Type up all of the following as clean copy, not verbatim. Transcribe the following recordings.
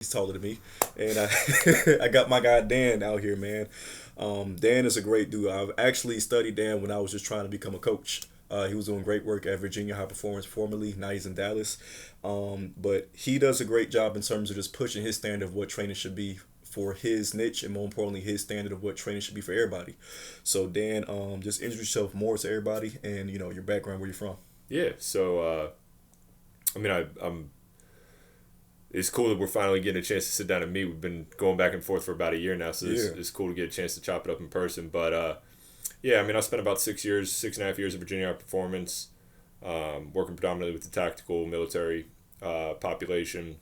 He's taller than me, and I got my guy Dan out here, man. Dan is a great dude. I've actually studied Dan when I was just trying to become a coach. He was doing great work at Virginia High Performance formerly. Now he's in Dallas, but he does a great job in terms of just pushing his standard of what training should be for his niche, and more importantly, his standard of what training should be for everybody. So Dan, just introduce yourself more to everybody, and your background, where you're from. Yeah, so I'm. It's cool that we're finally getting a chance to sit down and meet. We've been going back and forth for about a year now, so it's cool to get a chance to chop it up in person. But I spent about 6.5 years of Virginia Art Performance, working predominantly with the tactical military population,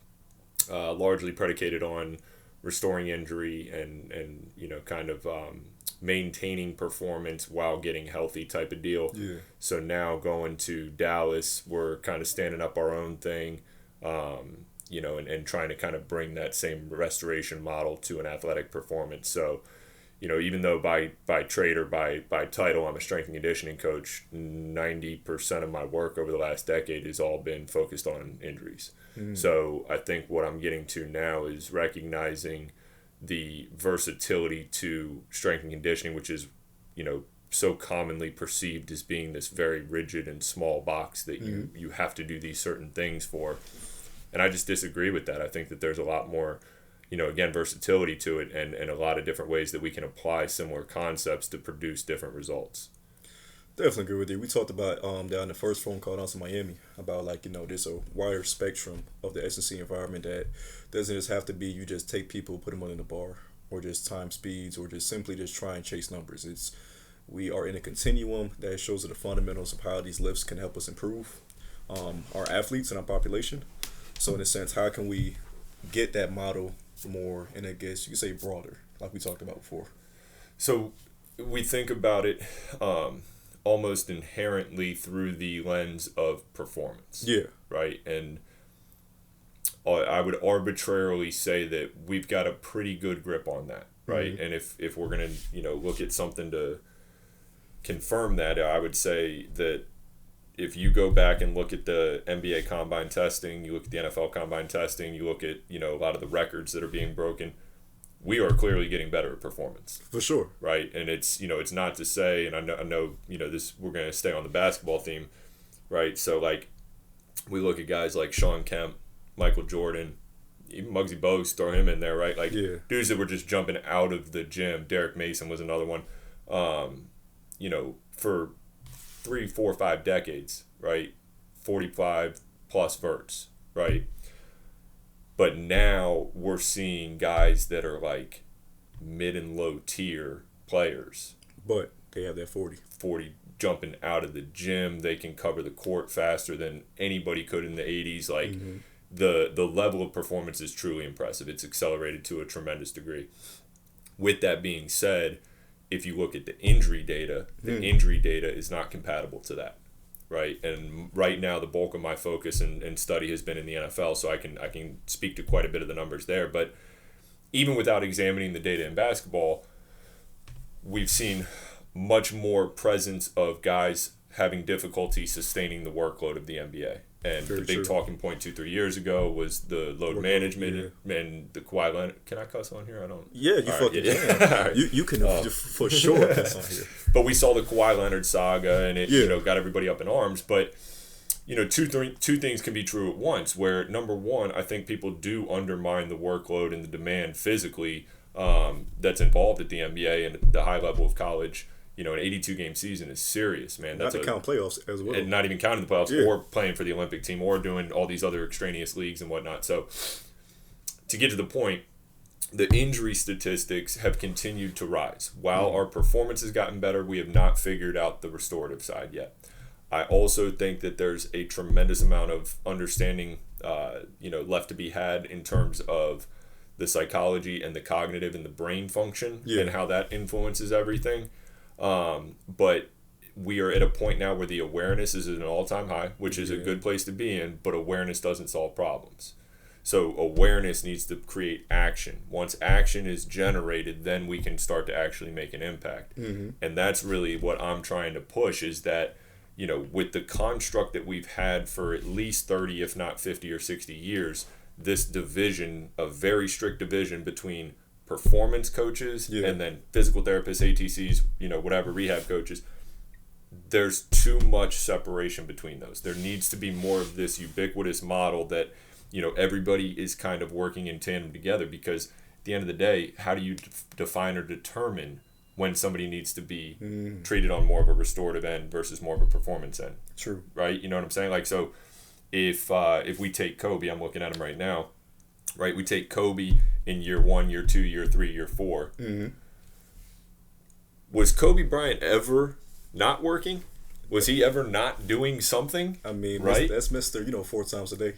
largely predicated on restoring injury and kind of maintaining performance while getting healthy type of deal. Yeah. So now going to Dallas, we're kind of standing up our own thing. And trying to kind of bring that same restoration model to an athletic performance. So, even though by trade or by title I'm a strength and conditioning coach, 90% of my work over the last decade has all been focused on injuries. So I think what I'm getting to now is recognizing the versatility to strength and conditioning, which is, so commonly perceived as being this very rigid and small box that you have to do these certain things for. And I just disagree with that. I think that there's a lot more, again, versatility to it and a lot of different ways that we can apply similar concepts to produce different results. Definitely agree with you. We talked about down in the first phone call down to Miami about there's a wider spectrum of the S&C environment that doesn't just have to be you just take people, put them on in the bar, or just time speeds, or just simply just try and chase numbers. We are in a continuum that shows the fundamentals of how these lifts can help us improve our athletes and our population. So in a sense, how can we get that model more, and I guess you could say broader, like we talked about before? So we think about it almost inherently through the lens of performance. Yeah. Right? And I would arbitrarily say that we've got a pretty good grip on that, right? And if we're going to, look at something to confirm that, I would say that if you go back and look at the NBA combine testing, you look at the NFL combine testing, you look at, a lot of the records that are being broken, we are clearly getting better at performance. For sure. Right? And it's, it's not to say, and I know, this, we're going to stay on the basketball theme, right? So we look at guys like Sean Kemp, Michael Jordan, even Muggsy Bogues, throw him in there, right? Dudes that were just jumping out of the gym. Derek Mason was another one. For 3, 4, 5 decades, right? 45 plus verts, right? But now we're seeing guys that are mid and low tier players. But they have that 40 jumping out of the gym. They can cover the court faster than anybody could in the 80s. The level of performance is truly impressive. It's accelerated to a tremendous degree. With that being said, if you look at the injury data, injury data is not compatible to that, right? And right now, the bulk of my focus and study has been in the NFL, so I can speak to quite a bit of the numbers there. But even without examining the data in basketball, we've seen much more presence of guys having difficulty sustaining the workload of the NBA. And Very the big true. talking point 2-3 years ago was the load management and the Kawhi Leonard. Can I cuss on here? I don't. Yeah, you All fucking right, can. Right. You can for sure cuss on here. But we saw the Kawhi Leonard saga, and it got everybody up in arms. But two things can be true at once. Where number one, I think people do undermine the workload and the demand physically that's involved at the NBA and the high level of college. An 82-game season is serious, man. Not to count playoffs as well. And not even counting the playoffs or playing for the Olympic team or doing all these other extraneous leagues and whatnot. So to get to the point, the injury statistics have continued to rise. While our performance has gotten better, we have not figured out the restorative side yet. I also think that there's a tremendous amount of understanding, left to be had in terms of the psychology and the cognitive and the brain function and how that influences everything. But we are at a point now where the awareness is at an all-time high, which is a good place to be in, but awareness doesn't solve problems. So awareness needs to create action. Once action is generated, then we can start to actually make an impact. And that's really what I'm trying to push, is that, with the construct that we've had for at least 30, if not 50 or 60 years, this division, a very strict division between performance coaches and then physical therapists, ATCs, whatever, rehab coaches. There's too much separation between those. There needs to be more of this ubiquitous model that, everybody is kind of working in tandem together, because at the end of the day, how do you define or determine when somebody needs to be treated on more of a restorative end versus more of a performance end? True. Right? You know what I'm saying? Like, so if we take Kobe, I'm looking at him right now, right? We take Kobe in year 1, year 2, year 3, year 4. Was Kobe Bryant ever not working? Was he ever not doing something? I mean, right? That's Mr. 4 times a day.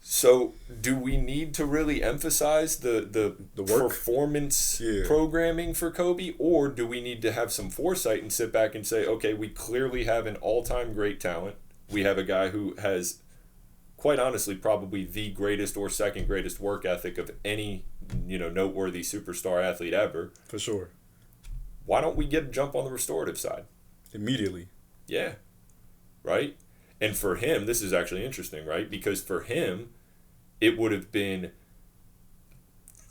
So do we need to really emphasize the work? Performance programming for Kobe, or do we need to have some foresight and sit back and say, okay, we clearly have an all-time great talent. We have a guy who has, quite honestly, probably the greatest or second greatest work ethic of any, noteworthy superstar athlete ever. For sure. Why don't we get a jump on the restorative side? Immediately. Yeah. Right? And for him, this is actually interesting, right? Because for him, it would have been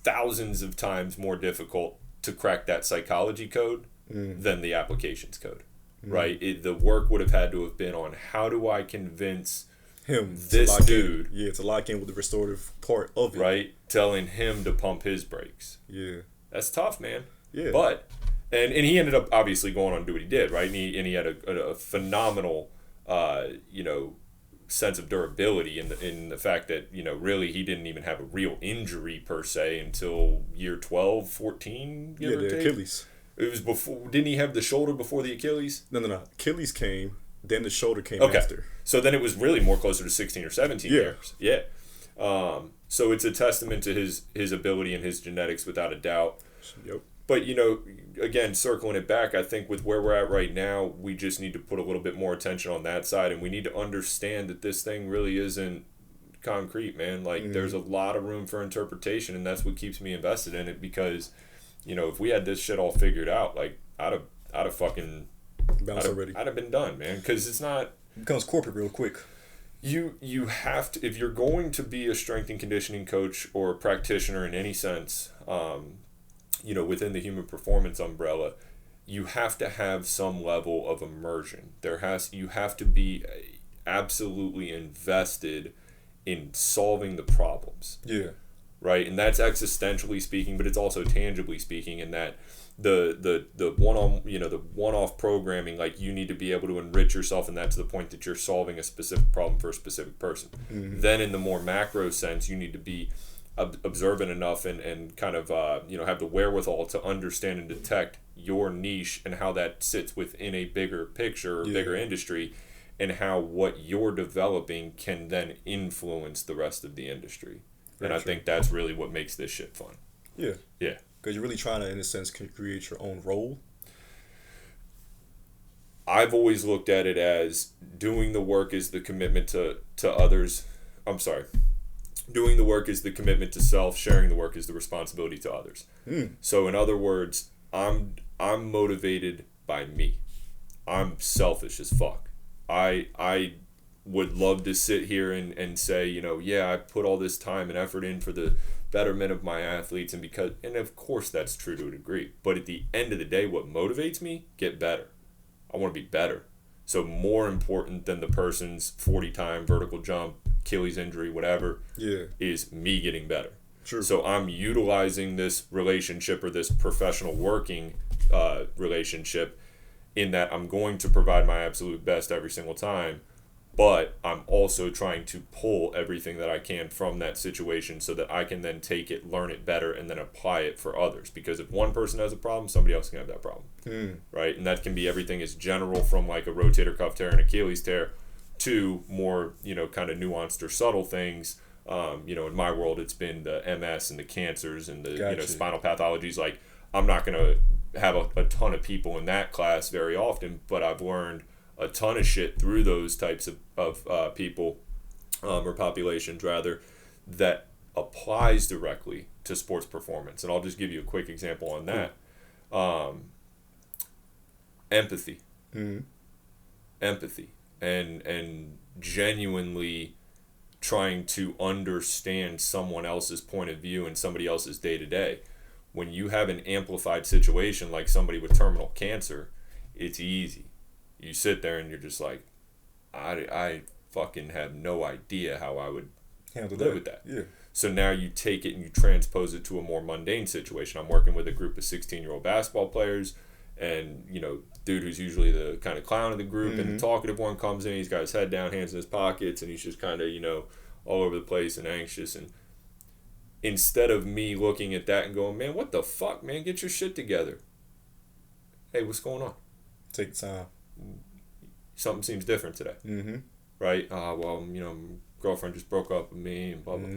thousands of times more difficult to crack that psychology code than the applications code, right? The work would have had to have been on how do I convince him, this dude, to lock in with the restorative part of it, right? Telling him to pump his brakes. Yeah, that's tough, man. Yeah, but and he ended up obviously going on to do what he did, right? And he had a phenomenal, sense of durability in the fact that, really he didn't even have a real injury per se until year 12, 14. The Achilles. It was before. Didn't he have the shoulder before the Achilles? No. Achilles came, then the shoulder came after. So then it was really more closer to 16 or 17 years. Yeah. So it's a testament to his ability and his genetics without a doubt. Yep. But, again, circling it back, I think with where we're at right now, we just need to put a little bit more attention on that side, and we need to understand that this thing really isn't concrete, man. Like, there's a lot of room for interpretation, and that's what keeps me invested in it, because, if we had this shit all figured out, like, I'd have fucking... I'd have been done, man, because it's not... It becomes corporate real quick. You have to... If you're going to be a strength and conditioning coach or a practitioner in any sense... within the human performance umbrella, you have to have some level of immersion. You have to be absolutely invested in solving the problems. Yeah. Right? And that's existentially speaking, but it's also tangibly speaking, in that the one-off programming, like, you need to be able to enrich yourself, and that's the point that you're solving a specific problem for a specific person. Then in the more macro sense, you need to be observant enough and kind of have the wherewithal to understand and detect your niche and how that sits within a bigger picture or bigger industry, and how what you're developing can then influence the rest of the industry. Very and I think that's really what makes this shit fun. Yeah because you're really trying to, in a sense, create your own role. I've always looked at it as doing the work is the commitment to others. Doing the work is the commitment to self. Sharing the work is the responsibility to others. So in other words, I'm motivated by me. I'm selfish as fuck. I would love to sit here and say, I put all this time and effort in for the betterment of my athletes, and of course that's true to a degree. But at the end of the day, what motivates me? Get better. I want to be better. So more important than the person's 40-time vertical jump, Achilles injury, whatever, is me getting better. True. So I'm utilizing this relationship or this professional working relationship in that I'm going to provide my absolute best every single time, but I'm also trying to pull everything that I can from that situation so that I can then take it, learn it better, and then apply it for others. Because if one person has a problem, somebody else can have that problem. Right? And that can be everything as general from like a rotator cuff tear and Achilles tear to more, kind of nuanced or subtle things. In my world, it's been the MS and the cancers and the spinal pathologies. Like, I'm not going to have a ton of people in that class very often, but I've learned a ton of shit through those types of people or populations rather, that applies directly to sports performance. And I'll just give you a quick example on that. Empathy. Empathy. And genuinely trying to understand someone else's point of view and somebody else's day to day. When you have an amplified situation like somebody with terminal cancer, it's easy. You sit there and you're just like, I fucking have no idea how I would live with that. Yeah. So now you take it and you transpose it to a more mundane situation. I'm working with a group of 16-year-old basketball players, and dude who's usually the kind of clown of the group and the talkative one comes in. He's got his head down, hands in his pockets, and he's just kind of all over the place and anxious. And instead of me looking at that and going, man, what the fuck, man, get your shit together. Hey, what's going on? Take time. Something seems different today. Right? Well, girlfriend just broke up with me and blah, blah.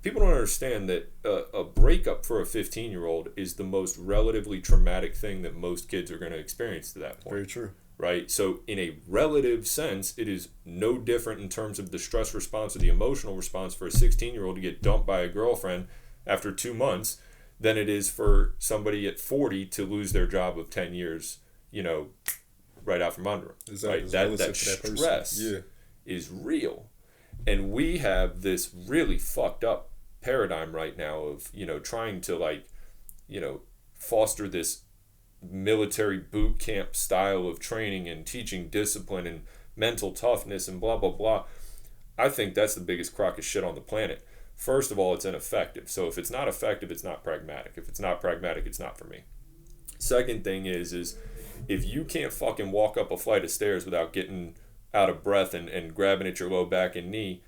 People don't understand that a breakup for a 15-year-old is the most relatively traumatic thing that most kids are going to experience to that point. Very true. Right? So in a relative sense, it is no different in terms of the stress response or the emotional response for a 16-year-old to get dumped by a girlfriend after 2 months than it is for somebody at 40 to lose their job of 10 years, right out from under them. Exactly. Right? That stress is real. And we have this really fucked up paradigm right now of, trying to foster this military boot camp style of training and teaching discipline and mental toughness and blah, blah, blah. I think that's the biggest crock of shit on the planet. First of all, it's ineffective. So if it's not effective, it's not pragmatic. If it's not pragmatic, it's not for me. Second thing is if you can't fucking walk up a flight of stairs without getting out of breath and grabbing at your low back and knee,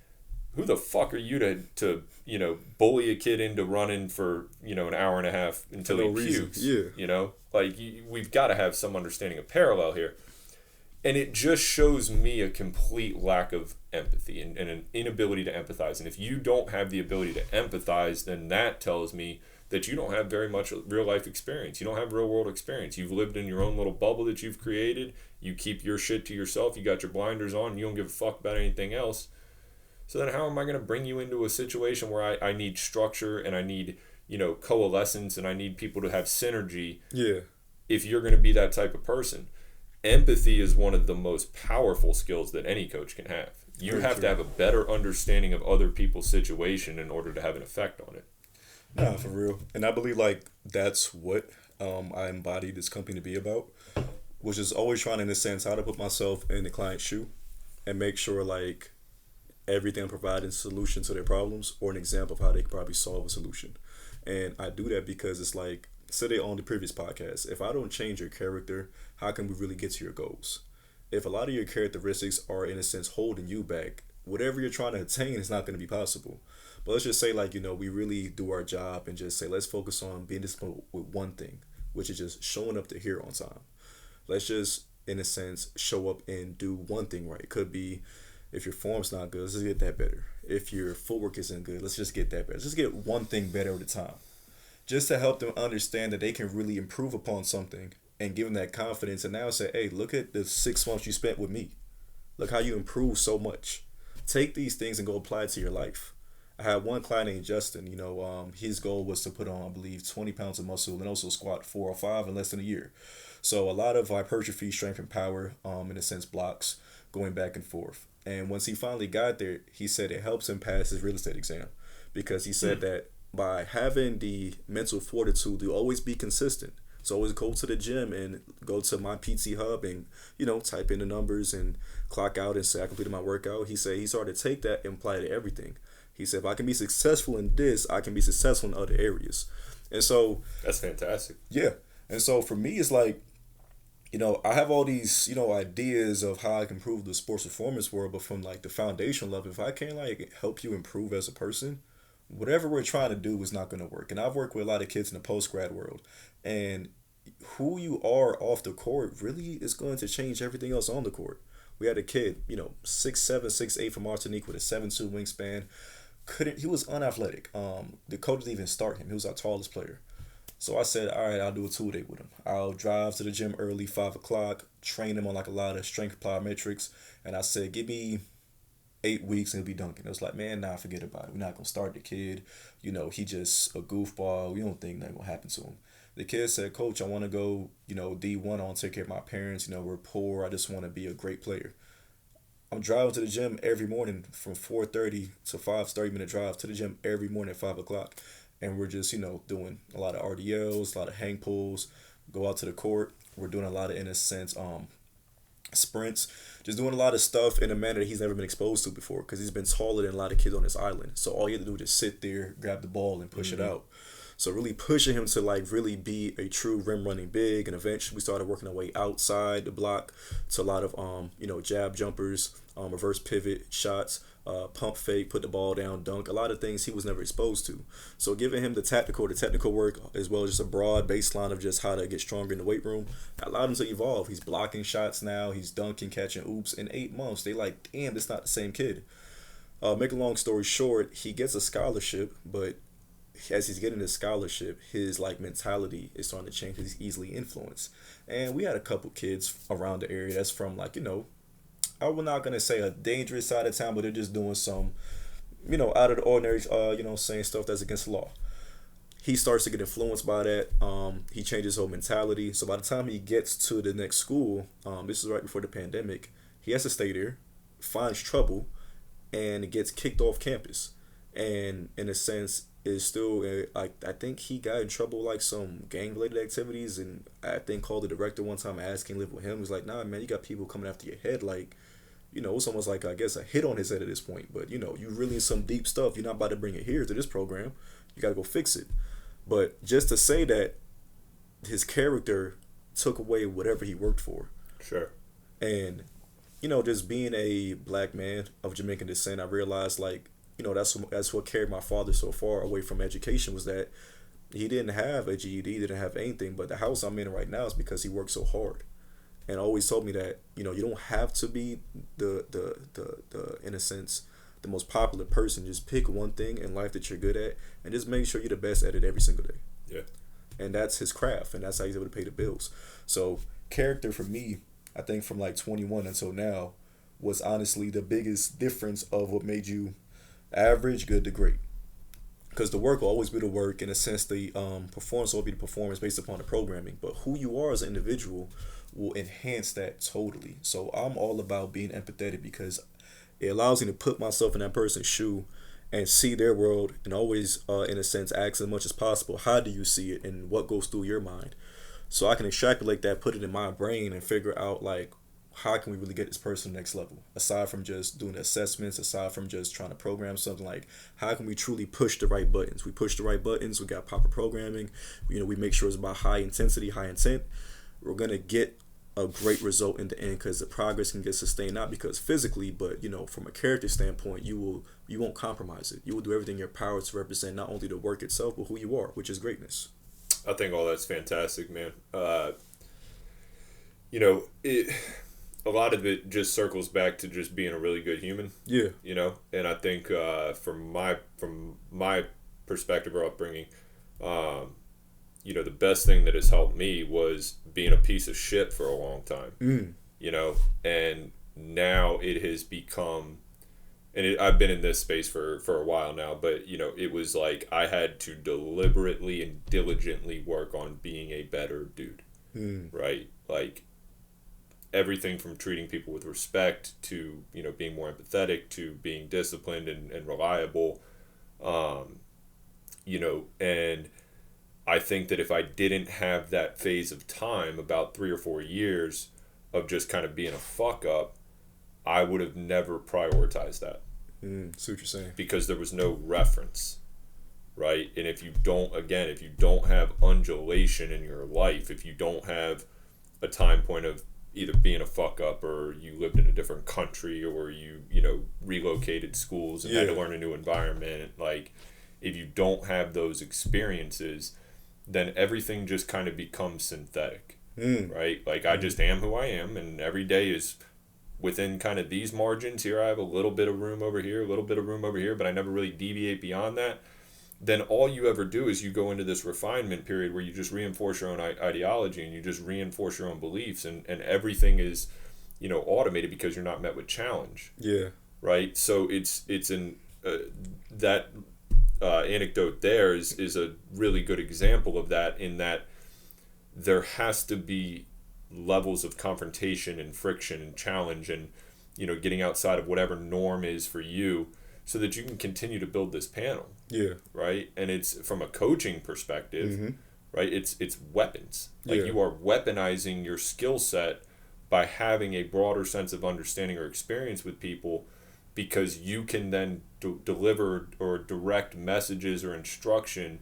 who the fuck are you to bully a kid into running for an hour and a half until he pukes? Yeah. We've got to have some understanding of parallel here. And it just shows me a complete lack of empathy and an inability to empathize. And if you don't have the ability to empathize, then that tells me that you don't have very much real life experience. You don't have real world experience. You've lived in your own little bubble that you've created. You keep your shit to yourself. You got your blinders on. You don't give a fuck about anything else. So then how am I going to bring you into a situation where I need structure and I need, coalescence and I need people to have synergy? Yeah. If you're going to be that type of person. Empathy is one of the most powerful skills that any coach can have. You have to have a better understanding of other people's situation in order to have an effect on it. Nah, for real. And I believe that's what I embody this company to be about, which is always trying, in a sense, how to put myself in the client's shoe and make sure everything I'm providing is a solution to their problems or an example of how they could probably solve a solution. And I do that because it's said it on the previous podcast, if I don't change your character, how can we really get to your goals? If a lot of your characteristics are, in a sense, holding you back, whatever you're trying to attain is not going to be possible. But let's just say, we really do our job and just say, let's focus on being disciplined with one thing, which is just showing up to here on time. Let's just, in a sense, show up and do one thing right. It could be, if your form's not good, let's just get that better. If your footwork isn't good, let's just get that better. Let's just get one thing better at a time. Just to help them understand that they can really improve upon something and give them that confidence. And now say, hey, look at the 6 months you spent with me. Look how you improved so much. Take these things and go apply it to your life. I had one client named Justin, his goal was to put on, I believe, 20 pounds of muscle and also squat 4 or 5 in less than a year. So a lot of hypertrophy, strength, and power, in a sense, blocks going back and forth. And once he finally got there, he said it helps him pass his real estate exam because he said that by having the mental fortitude to always be consistent. So always go to the gym and go to my PT Hub and, type in the numbers and clock out and say I completed my workout. He said he started to take that and apply it to everything. He said, if I can be successful in this, I can be successful in other areas. And so... That's fantastic. Yeah. And so for me, it's I have all these, ideas of how I can improve the sports performance world, but from the foundation level, if I can't help you improve as a person, whatever we're trying to do is not going to work. And I've worked with a lot of kids in the post-grad world, and who you are off the court really is going to change everything else on the court. We had a kid, 6'7", 6'8" from Martinique with a 7'2" wingspan. He was unathletic. The coach didn't even start him. He was our tallest player. So I said, all right, I'll do a 2-day with him. I'll drive to the gym early, 5 o'clock, train him on a lot of strength plyometrics. And I said, give me 8 weeks and he'll be dunking. It was man, nah, forget about it. We're not going to start the kid. He just a goofball. We don't think nothing will happen to him. The kid said, Coach, I want to go, D1. I want to take care of my parents. We're poor. I just want to be a great player. I'm driving to the gym every morning from 4:30 to 5, 30 minute drive to the gym every morning at 5 o'clock, and we're just doing a lot of RDLs, a lot of hang pulls, go out to the court. We're doing a lot of, in a sense, sprints, just doing a lot of stuff in a manner that he's never been exposed to before because he's been taller than a lot of kids on this island. So all you have to do is just sit there, grab the ball, and push it out. So really pushing him to like really be a true rim running big, and eventually we started working our way outside the block to a lot of jab jumpers, reverse pivot shots, pump fake, put the ball down, dunk, a lot of things he was never exposed to. So giving him the technical work as well as just a broad baseline of just how to get stronger in the weight room allowed him to evolve. He's blocking shots now, he's dunking, catching oops. In 8 months, they like, damn, this not the same kid. Make a long story short, he gets a scholarship, but as he's getting his scholarship, his like mentality is starting to change because he's easily influenced. And we had a couple kids around the area that's from like, I'm not gonna say a dangerous side of town, but they're just doing some, out of the ordinary, saying stuff that's against the law. He starts to get influenced by that. He changes his whole mentality. So by the time he gets to the next school, this is right before the pandemic, he has to stay there, finds trouble, and gets kicked off campus. And in a sense, is still like I think he got in trouble like some gang related activities, and I think called the director one time asking live with him. He was like, nah man, you got people coming after your head, like it's almost like I guess a hit on his head at this point. But you really in some deep stuff. You're not about to bring it here to this program. You got to go fix it. But just to say that his character took away whatever he worked for. Sure. And just being a black man of Jamaican descent, I realized like that's what carried my father so far away from education, was that he didn't have a GED, didn't have anything, but the house I'm in right now is because he worked so hard, and always told me that you don't have to be the in a sense the most popular person. Just pick one thing in life that you're good at, and just make sure you're the best at it every single day. Yeah. And that's his craft, and that's how he's able to pay the bills. So character for me, I think from like 21 until now, was honestly the biggest difference of what made you average, good to great. Because the work will always be the work. In a sense, the performance will be the performance based upon the programming. But who you are as an individual will enhance that totally. So I'm all about being empathetic because it allows me to put myself in that person's shoe and see their world, and always, in a sense, ask as much as possible, how do you see it and what goes through your mind? So I can extrapolate that, put it in my brain, and figure out like, how can we really get this person to the next level? Aside from just doing assessments, aside from just trying to program something, like how can we truly push the right buttons? We push the right buttons, we got proper programming, we make sure it's about high intensity, high intent. We're going to get a great result in the end because the progress can get sustained, not because physically, but from a character standpoint, you won't compromise it. You will do everything in your power to represent not only the work itself, but who you are, which is greatness. I think all that's fantastic, man. A lot of it just circles back to just being a really good human. Yeah. And I think from my perspective or upbringing, the best thing that has helped me was being a piece of shit for a long time. And now it has become, and I've been in this space for a while now, but it was like I had to deliberately and diligently work on being a better dude. Right? Like, everything from treating people with respect to being more empathetic to being disciplined and reliable, and I think that if I didn't have that phase of time, about 3 or 4 years of just kind of being a fuck up, I would have never prioritized that. See what you're saying. Because there was no reference, right? And if you don't have undulation in your life, if you don't have a time point of either being a fuck up, or you lived in a different country, or you relocated schools and had to learn a new environment, like if you don't have those experiences, then everything just kind of becomes synthetic, right? Like I just am who I am, and every day is within kind of these margins. Here I have a little bit of room over here, a little bit of room over here, but I never really deviate beyond that. Then all you ever do is you go into this refinement period where you just reinforce your own ideology, and you just reinforce your own beliefs, and everything is, automated because you're not met with challenge. Yeah. Right. So it's that anecdote there is a really good example of that, in that there has to be levels of confrontation and friction and challenge, and getting outside of whatever norm is for you so that you can continue to build this panel. Yeah. Right? And it's from a coaching perspective, Mm-hmm. right? It's weapons. Like Yeah. you are weaponizing your skill set by having a broader sense of understanding or experience with people, because you can then deliver or direct messages or instruction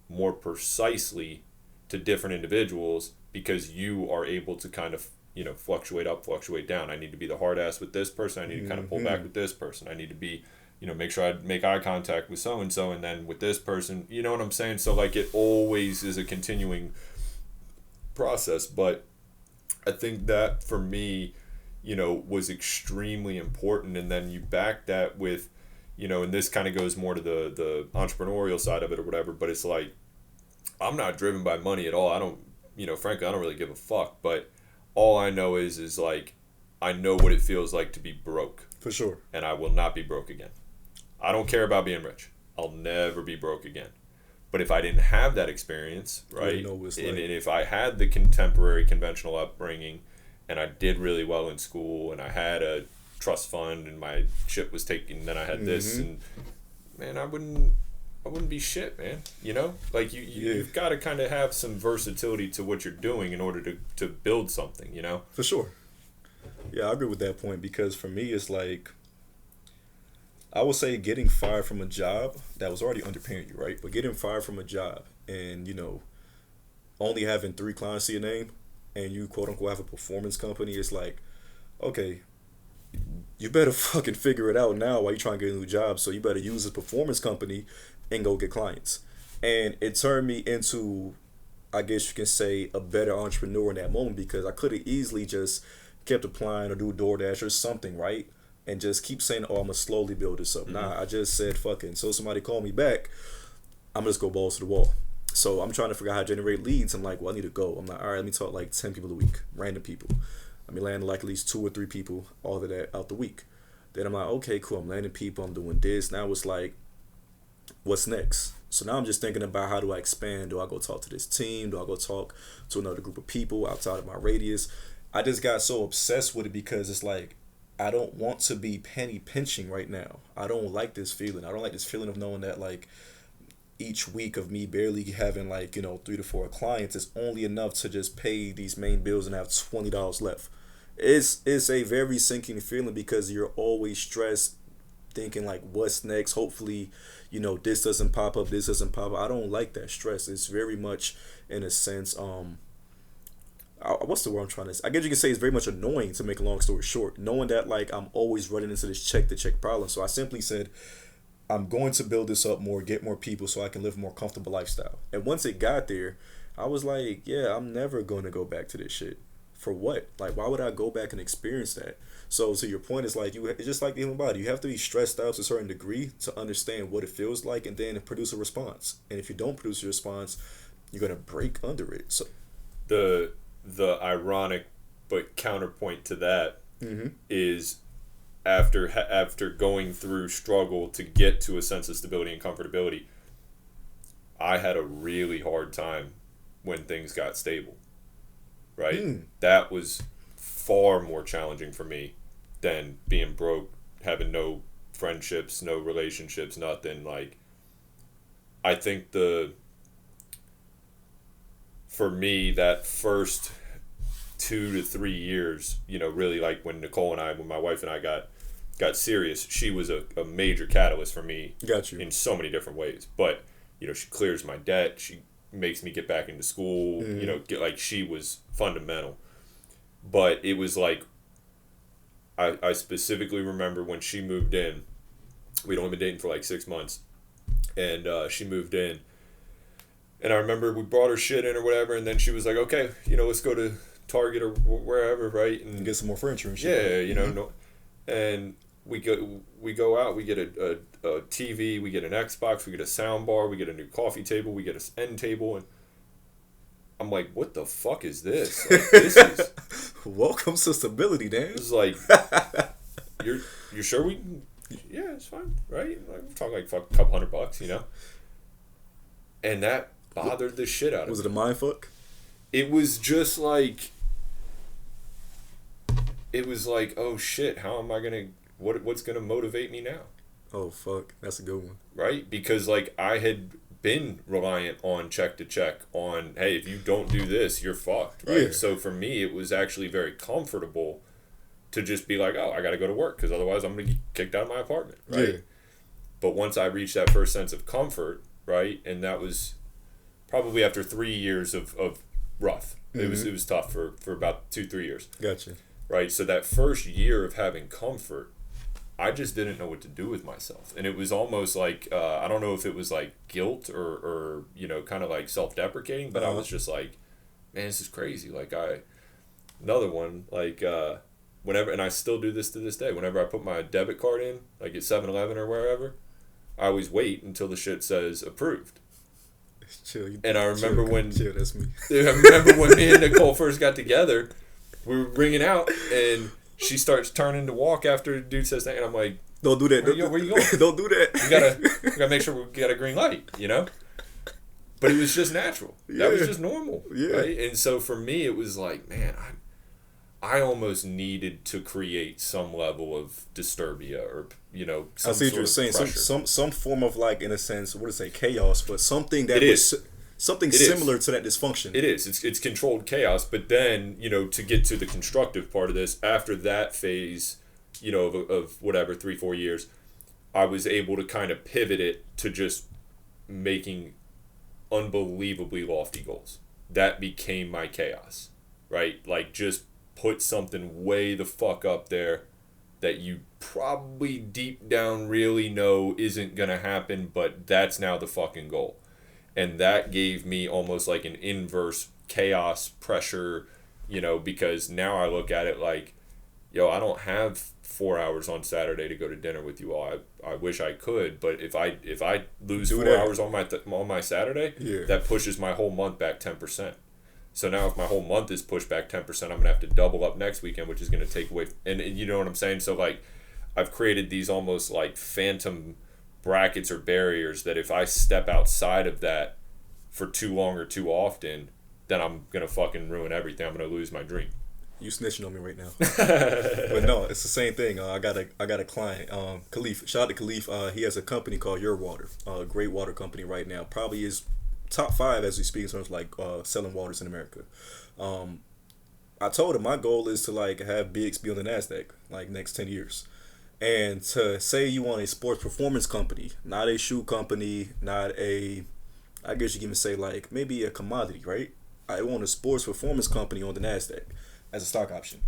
more precisely to different individuals, because you are able to kind of fluctuate up, fluctuate down. I need to be the hard ass with this person. I need to kind of pull back with this person. I need to be make sure I make eye contact with so and so, and then with this person. You know what I'm saying? So like it always is a continuing process. But I think that for me, was extremely important. And then you back that with, and this kind of goes more to the entrepreneurial side of it or whatever, but it's like, I'm not driven by money at all. I don't, frankly, I don't really give a fuck. But all I know is like, I know what it feels like to be broke. For sure. And I will not be broke again. I don't care about being rich. I'll never be broke again. But if I didn't have that experience, right, and if I had the contemporary conventional upbringing, and I did really well in school, and I had a trust fund, and my shit was taken, and then I had this, and man, I wouldn't be shit, man. Like you've got to kind of have some versatility to what you're doing in order to build something, For sure. Yeah, I agree with that point, because for me, it's like, I would say getting fired from a job that was already underpaying you, right? But getting fired from a job and, only having 3 clients to your name, and you quote unquote have a performance company, it's like, okay, you better fucking figure it out now while you're trying to get a new job. So you better use this performance company and go get clients. And it turned me into, I guess you can say, a better entrepreneur in that moment, because I could have easily just kept applying or do DoorDash or something, right? And just keep saying, oh, I'm going to slowly build this up. Mm-hmm. Nah, I just said, fucking, so somebody called me back, I'm going to just go balls to the wall. So I'm trying to figure out how to generate leads. I'm like, well, I need to go. I'm like, all right, let me talk like 10 people a week, random people. Let me land like at least 2 or 3 people, all of that out the week. Then I'm like, okay, cool, I'm landing people, I'm doing this. Now it's like, what's next? So now I'm just thinking about, how do I expand? Do I go talk to this team? Do I go talk to another group of people outside of my radius? I just got so obsessed with it, because it's like, I don't want to be penny pinching right now. I don't like this feeling. I don't like this feeling of knowing that like each week of me barely having like, 3 to 4 clients is only enough to just pay these main bills and have $20 left. It's a very sinking feeling, because you're always stressed, thinking like, what's next? Hopefully, this doesn't pop up, this doesn't pop up. I don't like that stress. It's very much, in a sense, what's the word I'm trying to say? I guess you can say it's very much annoying, to make a long story short, knowing that like I'm always running into this check to check problem. So I simply said, I'm going to build this up more, get more people, so I can live a more comfortable lifestyle. And once it got there, I was like, yeah, I'm never going to go back to this shit. For what? Like, why would I go back and experience that? So to your point, it's like, it's just like the human body. You have to be stressed out to a certain degree to understand what it feels like, and then produce a response. And if you don't produce a response, you're going to break under it. So the ironic but counterpoint to that is, after going through struggle to get to a sense of stability and comfortability, I had a really hard time when things got stable, right? That was far more challenging for me than being broke, having no friendships, no relationships, nothing. Like, I think for me, that first 2 to 3 years, really, like when my wife and I got serious, she was a major catalyst for me. Got you. In so many different ways. But, she clears my debt, she makes me get back into school, she was fundamental. But it was like, I specifically remember when she moved in, we'd only been dating for like 6 months, and she moved in, and I remember we brought her shit in or whatever, and then she was like, okay, let's go to Target or wherever, right? And get some more furniture and shit. Yeah, no, and we go out, we get a TV, we get an Xbox, we get a sound bar, we get a new coffee table, we get an end table, and I'm like, what the fuck is this? Like, this is welcome to stability, Dan. It's like, you're sure we can? Yeah, it's fine, right? Like, we're talking like a couple $100, And that bothered the shit out of me. Was it a mind fuck? It was just like, it was like, oh shit, how am I gonna what's gonna motivate me now? Oh fuck, that's a good one. Right? Because like I had been reliant on check to check on, hey, if you don't do this, you're fucked, right? Yeah. So for me, it was actually very comfortable to just be like, oh, I got to go to work because otherwise I'm going to get kicked out of my apartment, right? Yeah. But once I reached that first sense of comfort, right, and that was probably after 3 years of rough. It was tough for about 2-3 years. Gotcha. Right? So that first year of having comfort, I just didn't know what to do with myself. And it was almost like, I don't know if it was like guilt or kind of like self-deprecating, but I was just like, man, this is crazy. Like another one, like whenever, and I still do this to this day, whenever I put my debit card in, like at 7-Eleven or wherever, I always wait until the shit says approved. Chill. And I remember Chill, that's me. I remember when me and Nicole first got together, we were ringing out, and she starts turning to walk after the dude says that, and I'm like, don't do that. Where you going? Don't do that. We gotta make sure we got a green light, But it was just natural. That was just normal, right? And so for me, it was like, man, I almost needed to create some level of disturbia or some I see what you're saying. Some form of, like, in a sense, what to say, chaos, but something that something similar to that dysfunction. It is. It's controlled chaos. But then to get to the constructive part of this, after that phase, of whatever 3-4 years, I was able to kind of pivot it to just making unbelievably lofty goals. That became my chaos, right? Like, just put something way the fuck up there that you probably deep down really know isn't gonna happen, but that's now the fucking goal. And that gave me almost like an inverse chaos pressure, because now I look at it like, I don't have 4 hours on Saturday to go to dinner with you all. I wish I could, but if I lose 4 hours on my Saturday, that pushes my whole month back 10%. So now if my whole month is pushed back 10%, I'm going to have to double up next weekend, which is going to take away. And you know what I'm saying? So, like, I've created these almost like phantom brackets or barriers that if I step outside of that for too long or too often, then I'm going to fucking ruin everything. I'm going to lose my dream. You snitching on me right now. But no, it's the same thing. I got a client, Khalif. Shout out to Khalif. He has a company called Your Water, a great water company right now. Probably is top 5 as we speak in terms of like selling waters in America. I told him my goal is to like have Biggs be on the NASDAQ like next 10 years. And to say you want a sports performance company, not a shoe company, not a, I guess you can even say like maybe a commodity, right? I want a sports performance company on the NASDAQ as a stock option.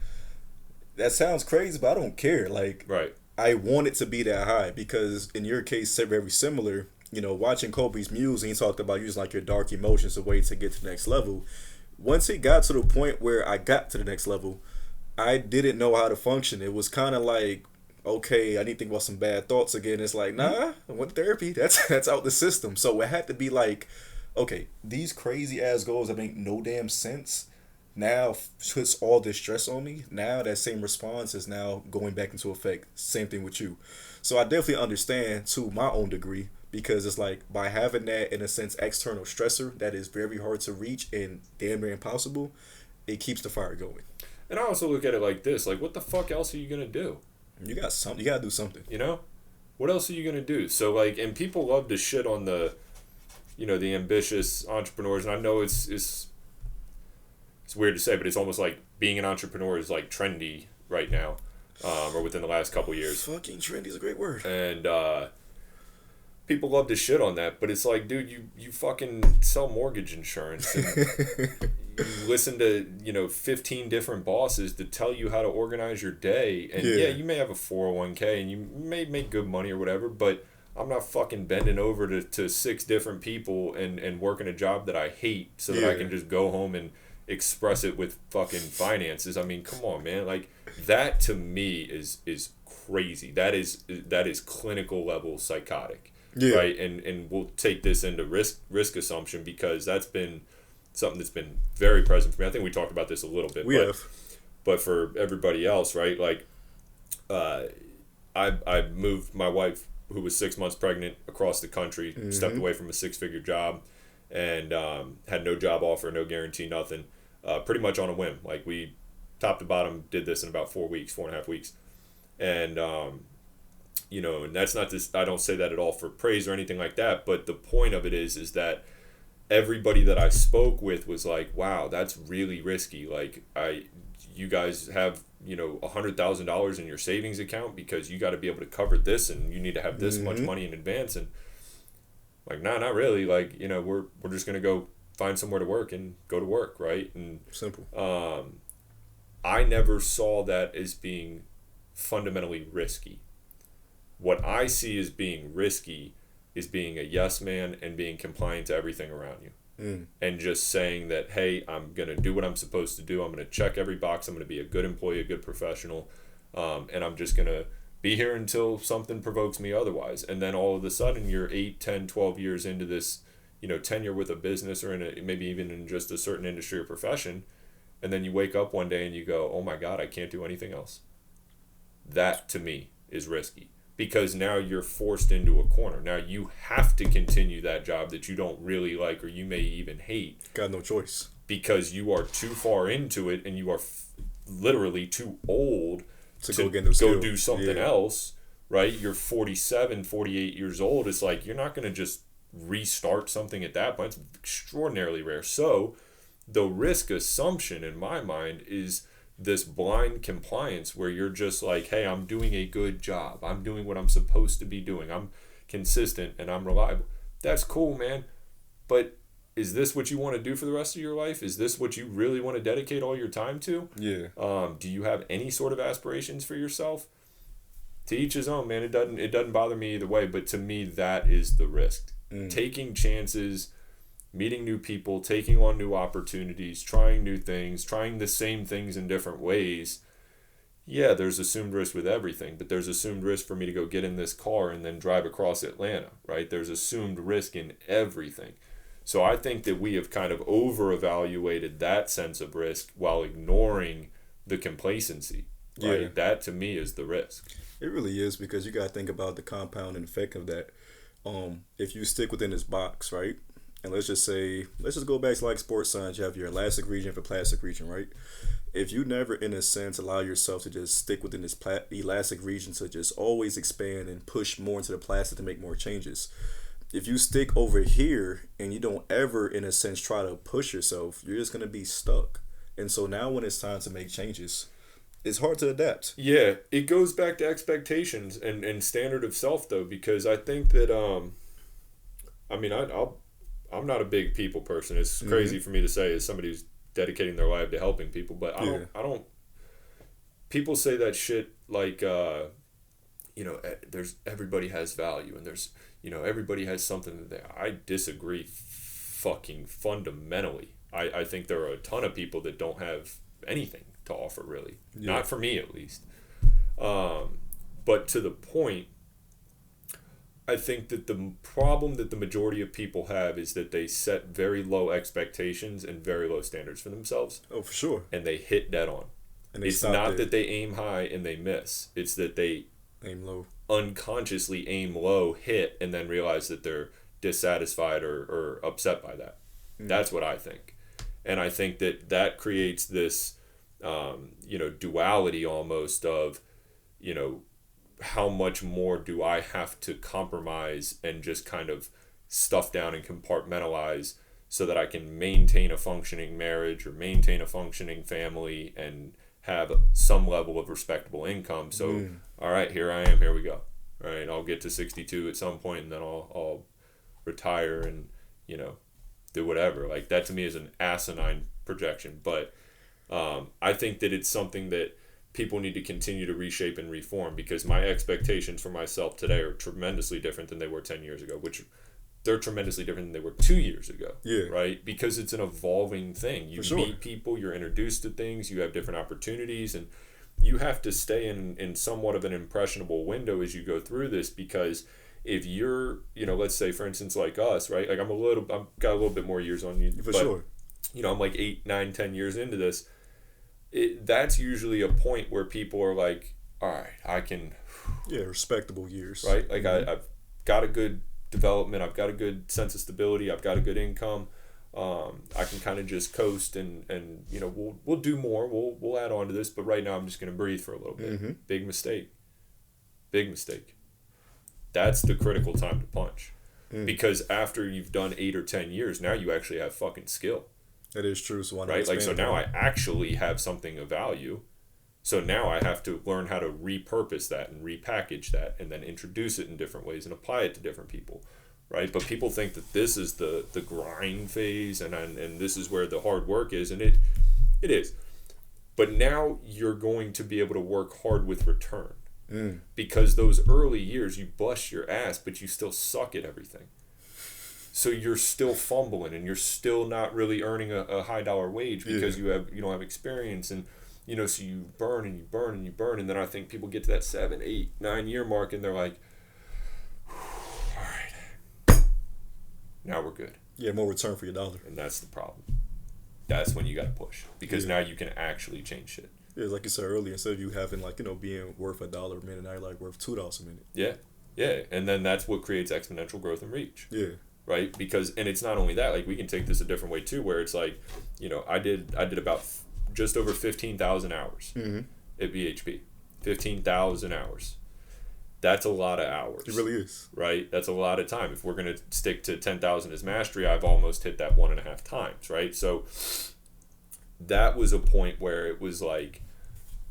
That sounds crazy, but I don't care. Like, right. I want it to be that high because in your case, they're very similar. Watching Kobe's Muse, and he talked about using like your dark emotions a way to get to the next level. Once it got to the point where I got to the next level, I didn't know how to function. It was kind of like, okay, I need to think about some bad thoughts again. It's like, nah, I went to therapy. That's out the system. So it had to be like, okay, these crazy ass goals that make no damn sense now puts all this stress on me. Now that same response is now going back into effect. Same thing with you. So I definitely understand to my own degree, because it's like by having that, in a sense, external stressor that is very hard to reach and damn near impossible, it keeps the fire going. And I also look at it like this, like, what the fuck else are you going to do? You got something. You got to do something. What else are you going to do? So, like, and people love to shit on the ambitious entrepreneurs, and I know it's weird to say, but it's almost like being an entrepreneur is like trendy right now, or within the last couple years. Fucking trendy is a great word. And people love to shit on that, but it's like, dude, you fucking sell mortgage insurance and you listen to 15 different bosses to tell you how to organize your day, and yeah, you may have a 401k and you may make good money or whatever, but I'm not fucking bending over to 6 different people and working a job that I hate so that I can just go home and express it with fucking finances. I mean, come on, man. Like, that to me is crazy. That is clinical level psychotic. Yeah. Right? And we'll take this into risk assumption, because that's been something that's been very present for me. I think we talked about this a little bit. But for everybody else, right? Like, I moved my wife, who was 6 months pregnant, across the country, stepped away from a 6-figure job, and had no job offer, no guarantee, nothing. Pretty much on a whim. Like, we top to bottom did this in about 4.5 weeks. And, and that's not this, I don't say that at all for praise or anything like that. But the point of it is that everybody that I spoke with was like, wow, that's really risky. Like, you guys have, $100,000 in your savings account because you got to be able to cover this and you need to have this much money in advance. And like, nah, not really. Like, we're just going to go find somewhere to work and go to work. Right. And simple. I never saw that as being fundamentally risky. What I see as being risky is being a yes man and being compliant to everything around you. And just saying that, hey, I'm going to do what I'm supposed to do. I'm going to check every box. I'm going to be a good employee, a good professional. And I'm just going to be here until something provokes me otherwise. And then all of a sudden you're 8, 10, 12 years into this, tenure with a business or maybe even in just a certain industry or profession. And then you wake up one day and you go, oh my God, I can't do anything else. That to me is risky. Because now you're forced into a corner. Now you have to continue that job that you don't really like or you may even hate. Got no choice. Because you are too far into it and you are literally too old to go do something else, right? You're 47, 48 years old. It's like you're not going to just restart something at that point. It's extraordinarily rare. So the risk assumption in my mind is this blind compliance where you're just like, hey, I'm doing a good job. I'm doing what I'm supposed to be doing. I'm consistent and I'm reliable. That's cool, man. But is this what you want to do for the rest of your life? Is this what you really want to dedicate all your time to? Yeah. Do you have any sort of aspirations for yourself? To each his own, man. It doesn't bother me either way, but to me that is the risk. Taking chances, meeting new people, taking on new opportunities, trying new things, trying the same things in different ways. Yeah, there's assumed risk with everything, but there's assumed risk for me to go get in this car and then drive across Atlanta, right? There's assumed risk in everything. So I think that we have kind of over-evaluated that sense of risk while ignoring the complacency, right? Yeah. That to me is the risk. It really is, because you got to think about the compounding effect of that. If you stick within this box, right? And let's just go back to like sports science. You have your elastic region for plastic region, right? If you never, in a sense, allow yourself to just stick within this elastic region to just always expand and push more into the plastic to make more changes. If you stick over here and you don't ever, in a sense, try to push yourself, you're just going to be stuck. And so now when it's time to make changes, it's hard to adapt. Yeah, it goes back to expectations and standard of self, though, because I think that, I'm not a big people person. It's crazy for me to say as somebody who's dedicating their life to helping people, but I don't. People say that shit like, there's everybody has value and there's, everybody has something that I disagree fucking fundamentally. I think there are a ton of people that don't have anything to offer, really. Yeah. Not for me, at least. But to the point, I think that the problem that the majority of people have is that they set very low expectations and very low standards for themselves. Oh, for sure. And they hit dead on. And it's not that they aim high and they miss. It's that they aim low. Unconsciously aim low, hit, and then realize that they're dissatisfied or upset by that. That's what I think. And I think that creates this, duality almost of, how much more do I have to compromise and just kind of stuff down and compartmentalize so that I can maintain a functioning marriage or maintain a functioning family and have some level of respectable income. So, all right, here I am, here we go. All right, I'll get to 62 at some point and then I'll retire and, do whatever. Like, that to me is an asinine projection. But I think that it's something that people need to continue to reshape and reform, because my expectations for myself today are tremendously different than they were 10 years ago, which they're tremendously different than they were 2 years ago. Yeah. Right? Because it's an evolving thing. You meet people, you're introduced to things, you have different opportunities, and you have to stay in somewhat of an impressionable window as you go through this, because if you're, let's say, for instance, like us, right? Like I've got a little bit more years on you. For sure. I'm like 8, 9, 10 years into this. That's usually a point where people are like, all right, I can... Yeah, respectable years. Right? Like I've got a good development. I've got a good sense of stability. I've got a good income. I can kind of just coast and you know we'll do more. We'll add on to this, but right now I'm just gonna breathe for a little bit. Mm-hmm. Big mistake. Big mistake. That's the critical time to punch. Because after you've done 8 or 10 years, now you actually have fucking skill. That is true. So why not right? Like, so expand now on it? I actually have something of value. So now I have to learn how to repurpose that and repackage that and then introduce it in different ways and apply it to different people, right? But people think that this is the grind phase and this is where the hard work is, and it is. But now you're going to be able to work hard with return. Because those early years you bust your ass, but you still suck at everything. So you're still fumbling and you're still not really earning a high dollar wage because you don't have experience, and you know, so you burn and you burn and you burn, and then I think people get to that 7, 8, 9 year mark and they're like, all right, now we're good. Yeah, more return for your dollar. And that's the problem. That's when you got to push, because now you can actually change shit. Yeah, like you said earlier, instead of you having like, you know, being worth $1 a minute, now you're like worth $2 a minute. Yeah, and then that's what creates exponential growth and reach. Yeah. Right, because and it's not only that, like we can take this a different way too, where it's like, you know, I did about just over 15,000 hours at BHP. 15,000 hours. That's a lot of hours. It really is. Right? That's a lot of time. If we're going to stick to 10,000 as mastery, I've almost hit that 1.5 times, right? So that was a point where it was like,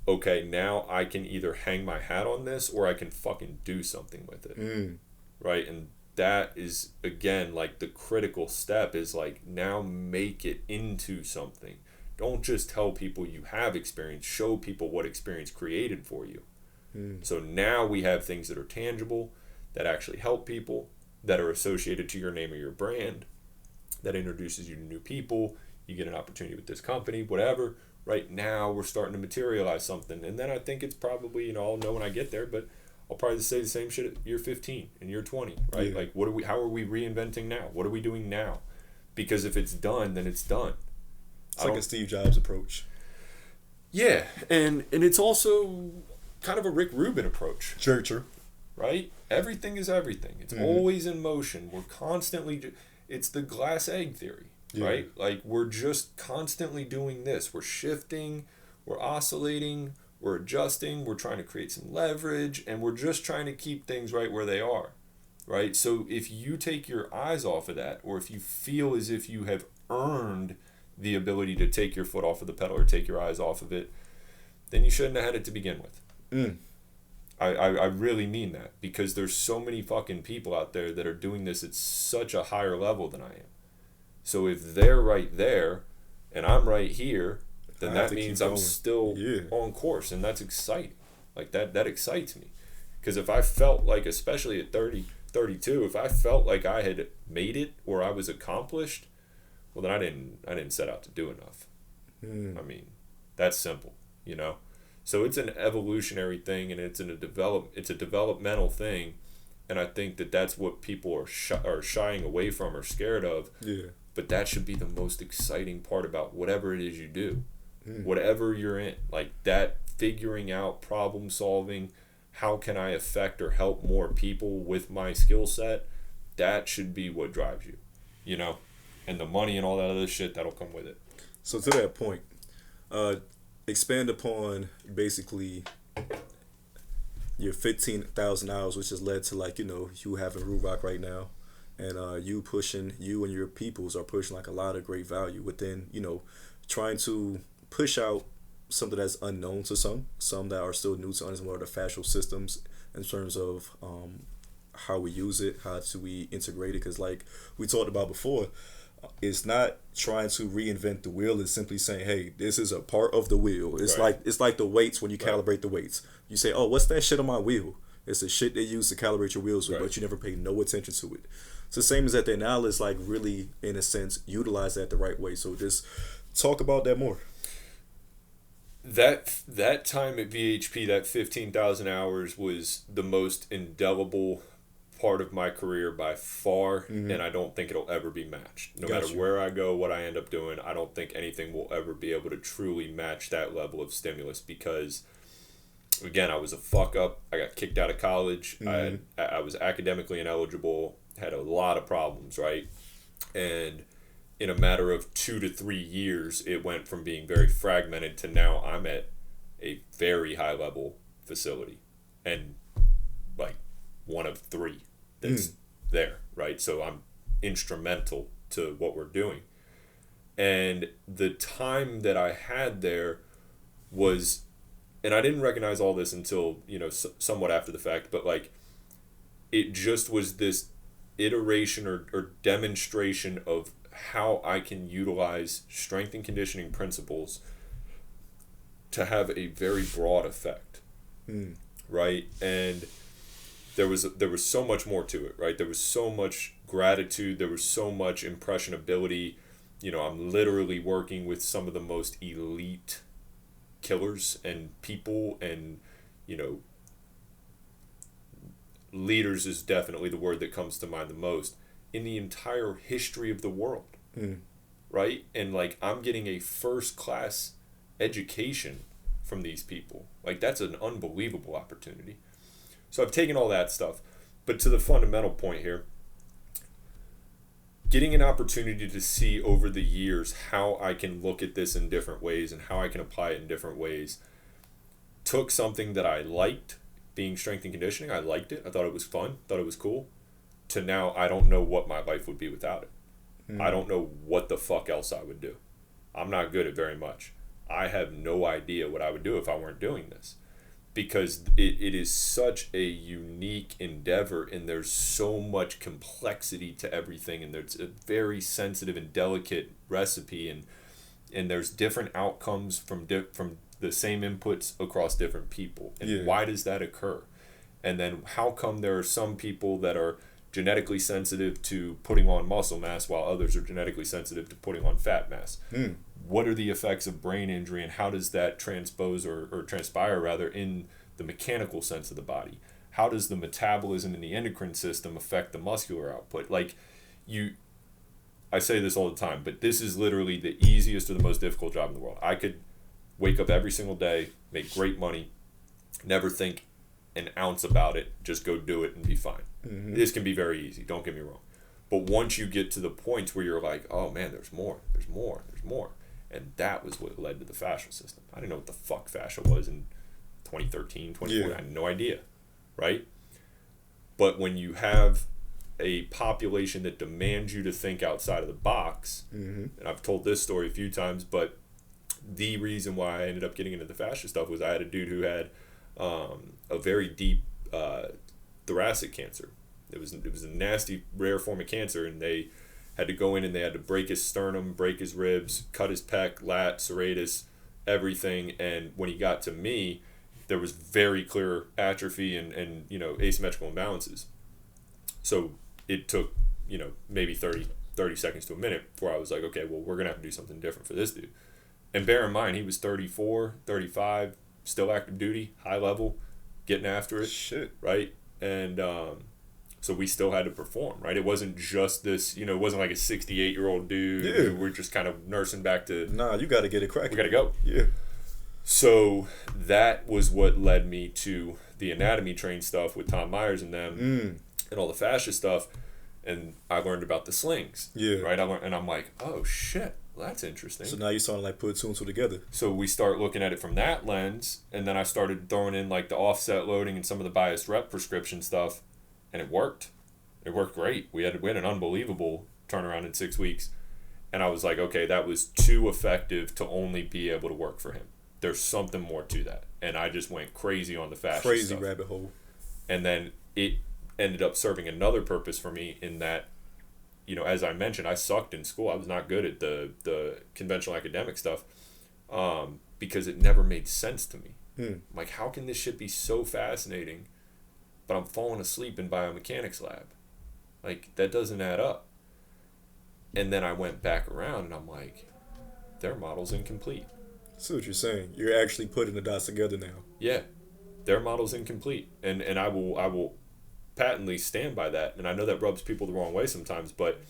okay, now I can either hang my hat on this or I can fucking do something with it. Right? And that is, again, like the critical step is like, now make it into something. Don't just tell people you have experience, show people what experience created for you. So now we have things that are tangible, that actually help people, that are associated to your name or your brand, that introduces you to new people. You get an opportunity with this company, whatever. Right now we're starting to materialize something. And then I think it's probably, you know, I'll know when I get there, but I'll probably say the same shit at year 15 and year 20, right? Like, how are we reinventing now? What are we doing now? Because if it's done, then it's done. It's like a Steve Jobs approach. Yeah, and it's also kind of a Rick Rubin approach. True. Right? Everything is everything. It's always in motion. We're constantly... It's the glass egg theory, right? Like, we're just constantly doing this. We're shifting, we're oscillating, we're adjusting, we're trying to create some leverage, and we're just trying to keep things right where they are, right? So if you take your eyes off of that, or if you feel as if you have earned the ability to take your foot off of the pedal or take your eyes off of it, then you shouldn't have had it to begin with. I really mean that, because there's so many fucking people out there that are doing this at such a higher level than I am. So if they're right there and I'm right here, then that means I'm still on course, and that's exciting. Like that excites me, because if I felt like, especially at 30, 32, if I felt like I had made it or I was accomplished, well, then I didn't set out to do enough. I mean, that's simple, you know. So it's an evolutionary thing, and it's a developmental thing, and I think that that's what people are shying away from or scared of. Yeah. But that should be the most exciting part about whatever it is you do, whatever you're in. Like that, figuring out, problem solving, how can I affect or help more people with my skill set? That should be what drives you, you know. And the money and all that other shit, that'll come with it. So to that point, expand upon basically your 15,000 hours, which has led to, like, you know, you having Rock right now, and you and your peoples are pushing like a lot of great value within, you know, trying to push out something that's unknown to some that are still new to understand what are the fascial systems in terms of how we use it, how do we integrate it, because like we talked about before, it's not trying to reinvent the wheel. It's simply saying, hey, this is a part of the wheel. It's like the weights when you calibrate the weights. You say, oh, what's that shit on my wheel? It's the shit they use to calibrate your wheels with, but you never pay no attention to it. It's the same as that the analysts, like, really, in a sense, utilize that the right way. So just talk about that more. That time at VHP, that 15,000 hours was the most indelible part of my career by far, and I don't think it'll ever be matched. No matter where I go, what I end up doing, I don't think anything will ever be able to truly match that level of stimulus, because again, I was a fuck up. I got kicked out of college. I was academically ineligible, had a lot of problems, right? And in a matter of 2 to 3 years, it went from being very fragmented to now I'm at a very high level facility, and like one of 3 that's there, right? So I'm instrumental to what we're doing. And the time that I had there was, and I didn't recognize all this until, somewhat after the fact, but like, it just was this iteration or demonstration of how I can utilize strength and conditioning principles to have a very broad effect, right? And there was so much more to it, right? There was so much gratitude. There was so much impressionability. I'm literally working with some of the most elite killers and people, and leaders is definitely the word that comes to mind the most in the entire history of the world, right? And like, I'm getting a first class education from these people. Like, that's an unbelievable opportunity. So I've taken all that stuff, but to the fundamental point here, getting an opportunity to see over the years how I can look at this in different ways and how I can apply it in different ways took something that I liked, being strength and conditioning. I liked it. I thought it was fun, thought it was cool, to now I don't know what my life would be without it. I don't know what the fuck else I would do. I'm not good at very much. I have no idea what I would do if I weren't doing this, because it is such a unique endeavor, and there's so much complexity to everything, and there's a very sensitive and delicate recipe, and there's different outcomes from the same inputs across different people. And why does that occur? And then how come there are some people that are genetically sensitive to putting on muscle mass while others are genetically sensitive to putting on fat mass? What are the effects of brain injury, and how does that transpose or transpire rather in the mechanical sense of the body? How does the metabolism in the endocrine system affect the muscular output? Like, I say this all the time, but this is literally the easiest or the most difficult job in the world. I could wake up every single day, make great money, never think an ounce about it, just go do it and be fine. This can be very easy, don't get me wrong. But once you get to the points where you're like, oh man, there's more. And that was what led to the fascial system. I didn't know what the fuck fascia was in 2013, 2014. I had no idea, right? But when you have a population that demands you to think outside of the box, and I've told this story a few times, but the reason why I ended up getting into the fascia stuff was I had a dude who had a very deep thoracic cancer. It was a nasty, rare form of cancer, and they had to go in and they had to break his sternum, break his ribs, cut his pec, lat, serratus, everything. And when he got to me, there was very clear atrophy and asymmetrical imbalances. So it took, maybe 30 seconds to a minute before I was like, okay, well, we're going to have to do something different for this dude. And bear in mind, he was 34, 35, still active duty, high level, getting after it. Shit. Right? And so we still had to perform, right? It wasn't just this, it wasn't like a 68-year-old dude who we're just kind of nursing back to. Nah, you got to get it cracking. We got to go. Yeah. So that was what led me to the anatomy train stuff with Tom Myers and them and all the fascia stuff. And I learned about the slings. Yeah. Right? And I'm like, oh, shit. Well, that's interesting. So now you're starting to like put two and two together. So we start looking at it from that lens, and then I started throwing in like the offset loading and some of the biased rep prescription stuff, and it worked. It worked great. We had an unbelievable turnaround in 6 weeks, and I was like, okay, that was too effective to only be able to work for him. There's something more to that, and I just went crazy on the fascia crazy stuff. Rabbit hole. And then it ended up serving another purpose for me in that, as I mentioned, I sucked in school. I was not good at the conventional academic stuff because it never made sense to me. Like, how can this shit be so fascinating, but I'm falling asleep in biomechanics lab? Like, that doesn't add up. And then I went back around and I'm like, their model's incomplete. See what you're saying. You're actually putting the dots together now. Yeah. Their model's incomplete. And I will patently stand by that. And I know that rubs people the wrong way sometimes, but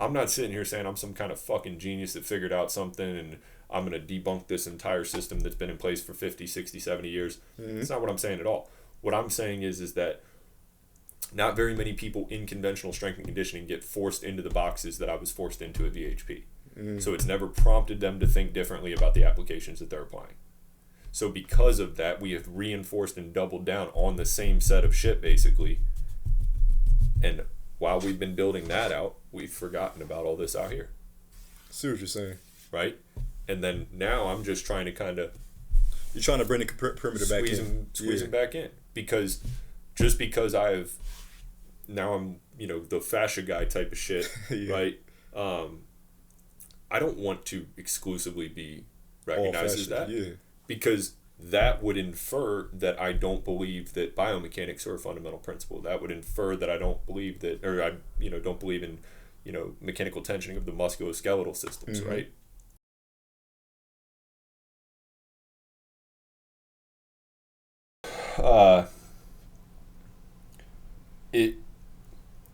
I'm not sitting here saying I'm some kind of fucking genius that figured out something and I'm going to debunk this entire system that's been in place for 50, 60, 70 years. It's not what I'm saying at all. What I'm saying is that Not very many people in conventional strength and conditioning get forced into the boxes that I was forced into at VHP. So it's never prompted them to think differently about the applications that they're applying. So because of that, we have reinforced and doubled down on the same set of shit, basically. And while we've been building that out, we've forgotten about all this out here. I see what you're saying. Right? And then now I'm just trying to kind of... You're trying to bring the perimeter back in. Squeeze them back in. Because just because now I'm, the fascia guy type of shit, right? I don't want to exclusively be recognized as that. Yeah. Because that would infer that I don't believe that biomechanics are a fundamental principle. That would infer that I don't believe that, or I, don't believe in, mechanical tensioning of the musculoskeletal systems, right?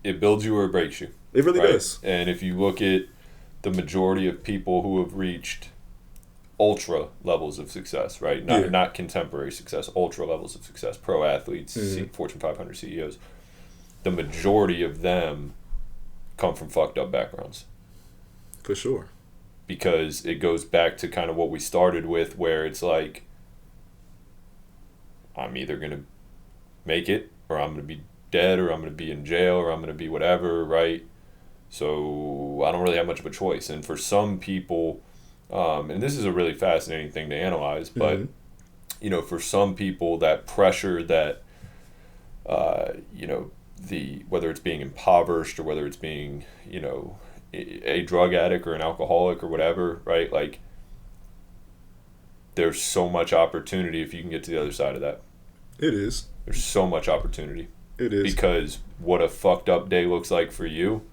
It builds you or it breaks you. It really does. And if you look at the majority of people who have reached ultra levels of success, right? Not contemporary success, ultra levels of success, pro athletes, Fortune 500 CEOs, the majority of them come from fucked up backgrounds. For sure. Because it goes back to kind of what we started with, where it's like, I'm either going to make it, or I'm going to be dead, or I'm going to be in jail, or I'm going to be whatever, right? So I don't really have much of a choice. And for some people, and this is a really fascinating thing to analyze, but for some people, that pressure that whether it's being impoverished or whether it's being a drug addict or an alcoholic or whatever, right? Like, there's so much opportunity if you can get to the other side of that. It is. There's so much opportunity. It is. Because what a fucked up day looks like for you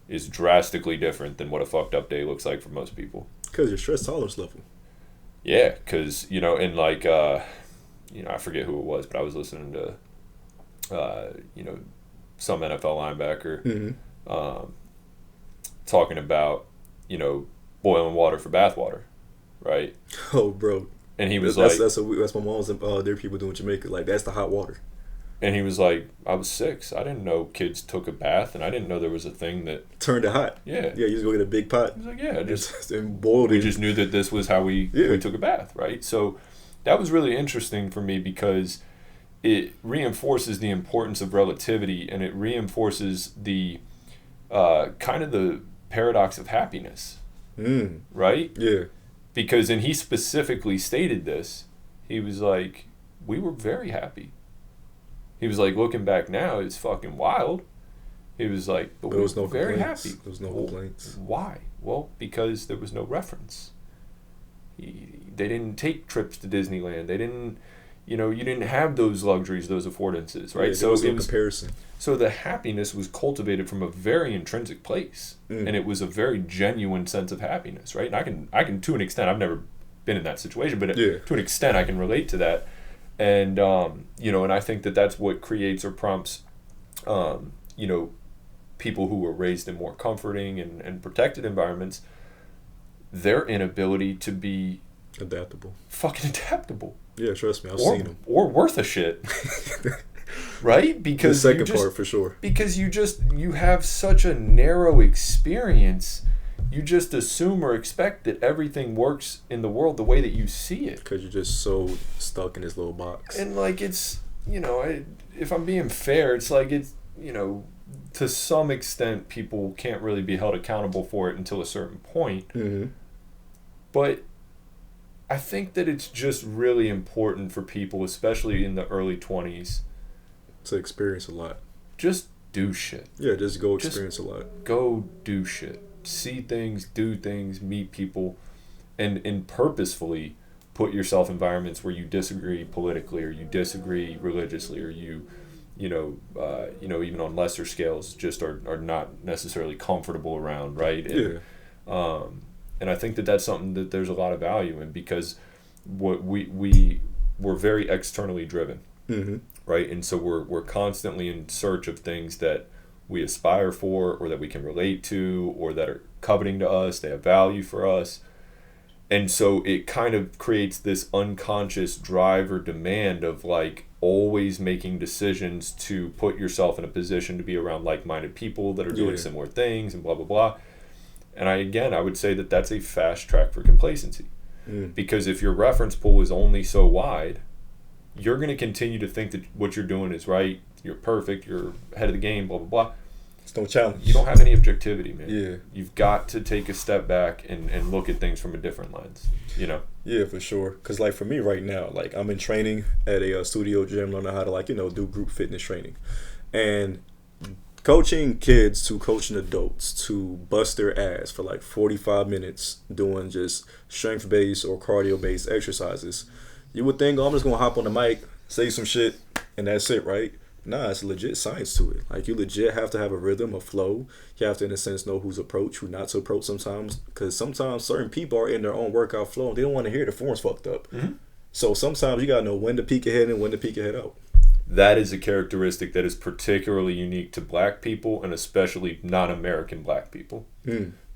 is drastically different than what a fucked up day looks like for most people. Because your stress tolerance level. Yeah, because, and like, I forget who it was, but I was listening to, some NFL linebacker talking about, boiling water for bathwater, right? Oh, bro. And he was that's my mom's their people do in Jamaica. Like, that's the hot water. And he was like, I was 6. I didn't know kids took a bath, and I didn't know there was a thing that turned it hot. Yeah. Yeah, you just go get a big pot. He was like, yeah, just and boiled it. We just knew that this was how we took a bath, right? So that was really interesting for me because it reinforces the importance of relativity, and it reinforces the kind of the paradox of happiness, right? Yeah. Because, and he specifically stated this, he was like, we were very happy. He was like, looking back now, it's fucking wild. He was like, but we were very happy. There was no complaints. Why? Well, because there was no reference. They didn't take trips to Disneyland. They didn't, you didn't have those luxuries, those affordances, right? Yeah, so it was comparison. So the happiness was cultivated from a very intrinsic place, and it was a very genuine sense of happiness, right? And I can to an extent, I've never been in that situation, but to an extent, I can relate to that. And, and I think that that's what creates or prompts, people who were raised in more comforting and protected environments, their inability to be adaptable. Fucking adaptable. Yeah, trust me, I've seen them. Or worth a shit. Right? Because the second part, for sure. Because you have such a narrow experience. You just assume or expect that everything works in the world the way that you see it. Because you're just so stuck in this little box. And like, it's, if I'm being fair, it's like, it's, to some extent, people can't really be held accountable for it until a certain point. But I think that it's just really important for people, especially in the early 20s, to experience a lot. Just do shit. Yeah, just go experience a lot. Go do shit. See things, do things, meet people, and purposefully put yourself in environments where you disagree politically, or you disagree religiously, or you even on lesser scales just are not necessarily comfortable around, right? And, and I think that that's something that there's a lot of value in, because what we're very externally driven, right? And so we're constantly in search of things that we aspire for, or that we can relate to, or that are coveting to us, they have value for us. And so it kind of creates this unconscious drive or demand of like, always making decisions to put yourself in a position to be around like-minded people that are doing similar things and blah, blah, blah. And I would say that that's a fast track for complacency. Because if your reference pool is only so wide, you're going to continue to think that what you're doing is right, you're perfect, you're ahead of the game, blah, blah, blah. It's no challenge. You don't have any objectivity, man. Yeah. You've got to take a step back and look at things from a different lens, you know? Yeah, for sure. Because, like, for me right now, like, I'm in training at a studio gym, learning how to, like, do group fitness training. And coaching kids to coaching adults to bust their ass for, like, 45 minutes doing just strength-based or cardio-based exercises, you would think, oh, I'm just going to hop on the mic, say some shit, and that's it, right? Nah, it's legit science to it. Like, you legit have to have a rhythm, a flow. You have to, in a sense, know who's approach, who not to approach sometimes. Because sometimes certain people are in their own workout flow and they don't want to hear the form's fucked up. So sometimes you got to know when to peek ahead and when to peek ahead out. That is a characteristic that is particularly unique to black people and especially non-American black people.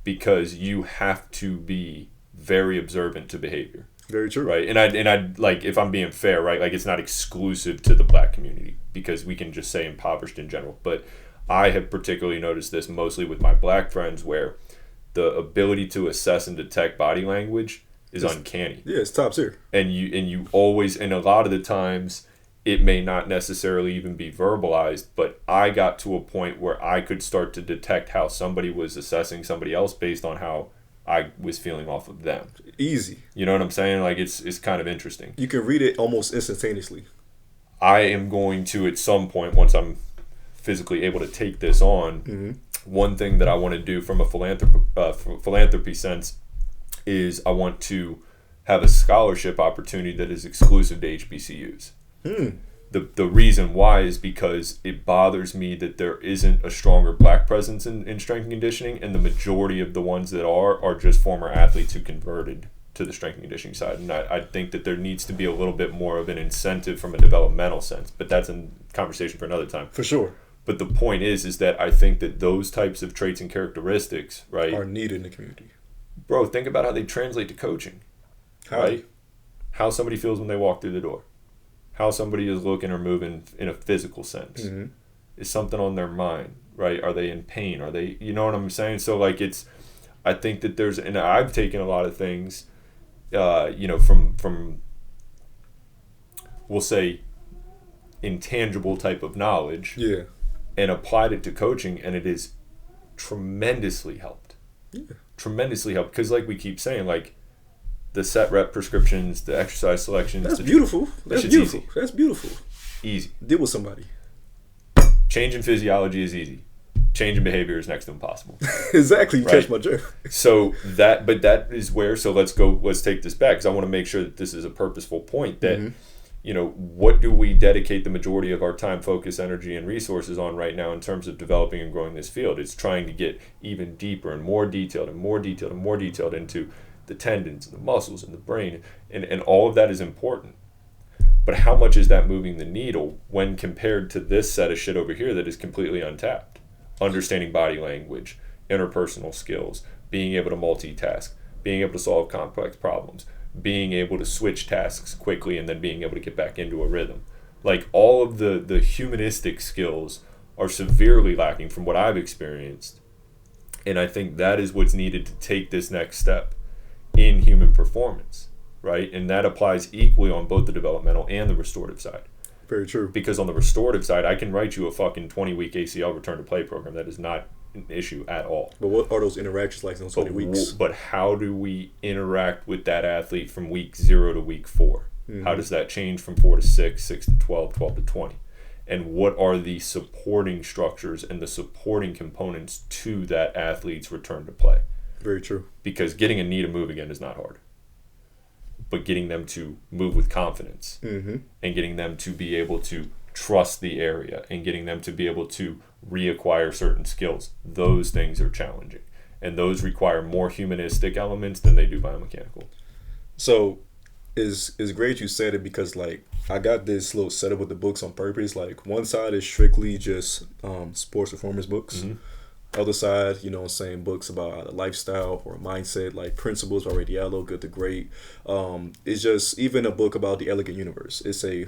Because you have to be very observant to behavior. Very true. Right. And I like, if I'm being fair, right, like it's not exclusive to the black community because we can just say impoverished in general. But I have particularly noticed this mostly with my black friends where the ability to assess and detect body language is uncanny. Yeah, it's top tier. And you always, and a lot of the times it may not necessarily even be verbalized, but I got to a point where I could start to detect how somebody was assessing somebody else based on how I was feeling off of them. Easy. You know what I'm saying? Like, it's kind of interesting. You can read it almost instantaneously. I am going to, at some point, once I'm physically able to take this on, one thing that I want to do from a philanthropy sense is I want to have a scholarship opportunity that is exclusive to HBCUs. The reason why is because it bothers me that there isn't a stronger black presence in strength and conditioning, and the majority of the ones that are just former athletes who converted to the strength and conditioning side. And I think that there needs to be a little bit more of an incentive from a developmental sense, but that's a conversation for another time. For sure. But the point is that I think that those types of traits and characteristics, right, are needed in the community. Bro, think about how they translate to coaching, right? How somebody feels when they walk through the door. How somebody is looking or moving in a physical sense. Is something on their mind, right? Are they in pain? Are they, you know what I'm saying? So, like, I think that there's, and I've taken a lot of things, from we'll say, intangible type of knowledge. Yeah. And applied it to coaching, and it has tremendously helped. Tremendously helped. Because, like we keep saying, like, the set rep prescriptions, the exercise selections. That's beautiful. That's beautiful. Easy. That's beautiful. Easy. Deal with somebody. Changing physiology is easy. Changing behavior is next to impossible. Exactly. You catch my drift. So that is where, so let's take this back because I want to make sure that this is a purposeful point that, what do we dedicate the majority of our time, focus, energy, and resources on right now in terms of developing and growing this field? It's trying to get even deeper and more detailed and more detailed and more detailed into the tendons and the muscles and the brain, and all of that is important. But how much is that moving the needle when compared to this set of shit over here that is completely untapped? Understanding body language, interpersonal skills, being able to multitask, being able to solve complex problems, being able to switch tasks quickly and then being able to get back into a rhythm. Like, all of the humanistic skills are severely lacking from what I've experienced. And I think that is what's needed to take this next step in human performance, right? And that applies equally on both the developmental and the restorative side. Very true. Because on the restorative side, I can write you a fucking 20-week ACL return to play program. That is not an issue at all. But what are those interactions like in those 20 weeks? But how do we interact with that athlete from week 0 to week 4? How does that change from 4 to 6, 6 to 12, 12 to 20? And what are the supporting structures and the supporting components to that athlete's return to play? Very true. Because getting a knee to move again is not hard. But getting them to move with confidence and getting them to be able to trust the area and getting them to be able to reacquire certain skills, those things are challenging. And those require more humanistic elements than they do biomechanical. So it's great you said it because, like, I got this little setup with the books on purpose. Like, one side is strictly just sports performance books. Other side, books about a lifestyle or a mindset, like Principles by Ray Diallo, Good to Great. It's just even a book about the elegant universe. It's a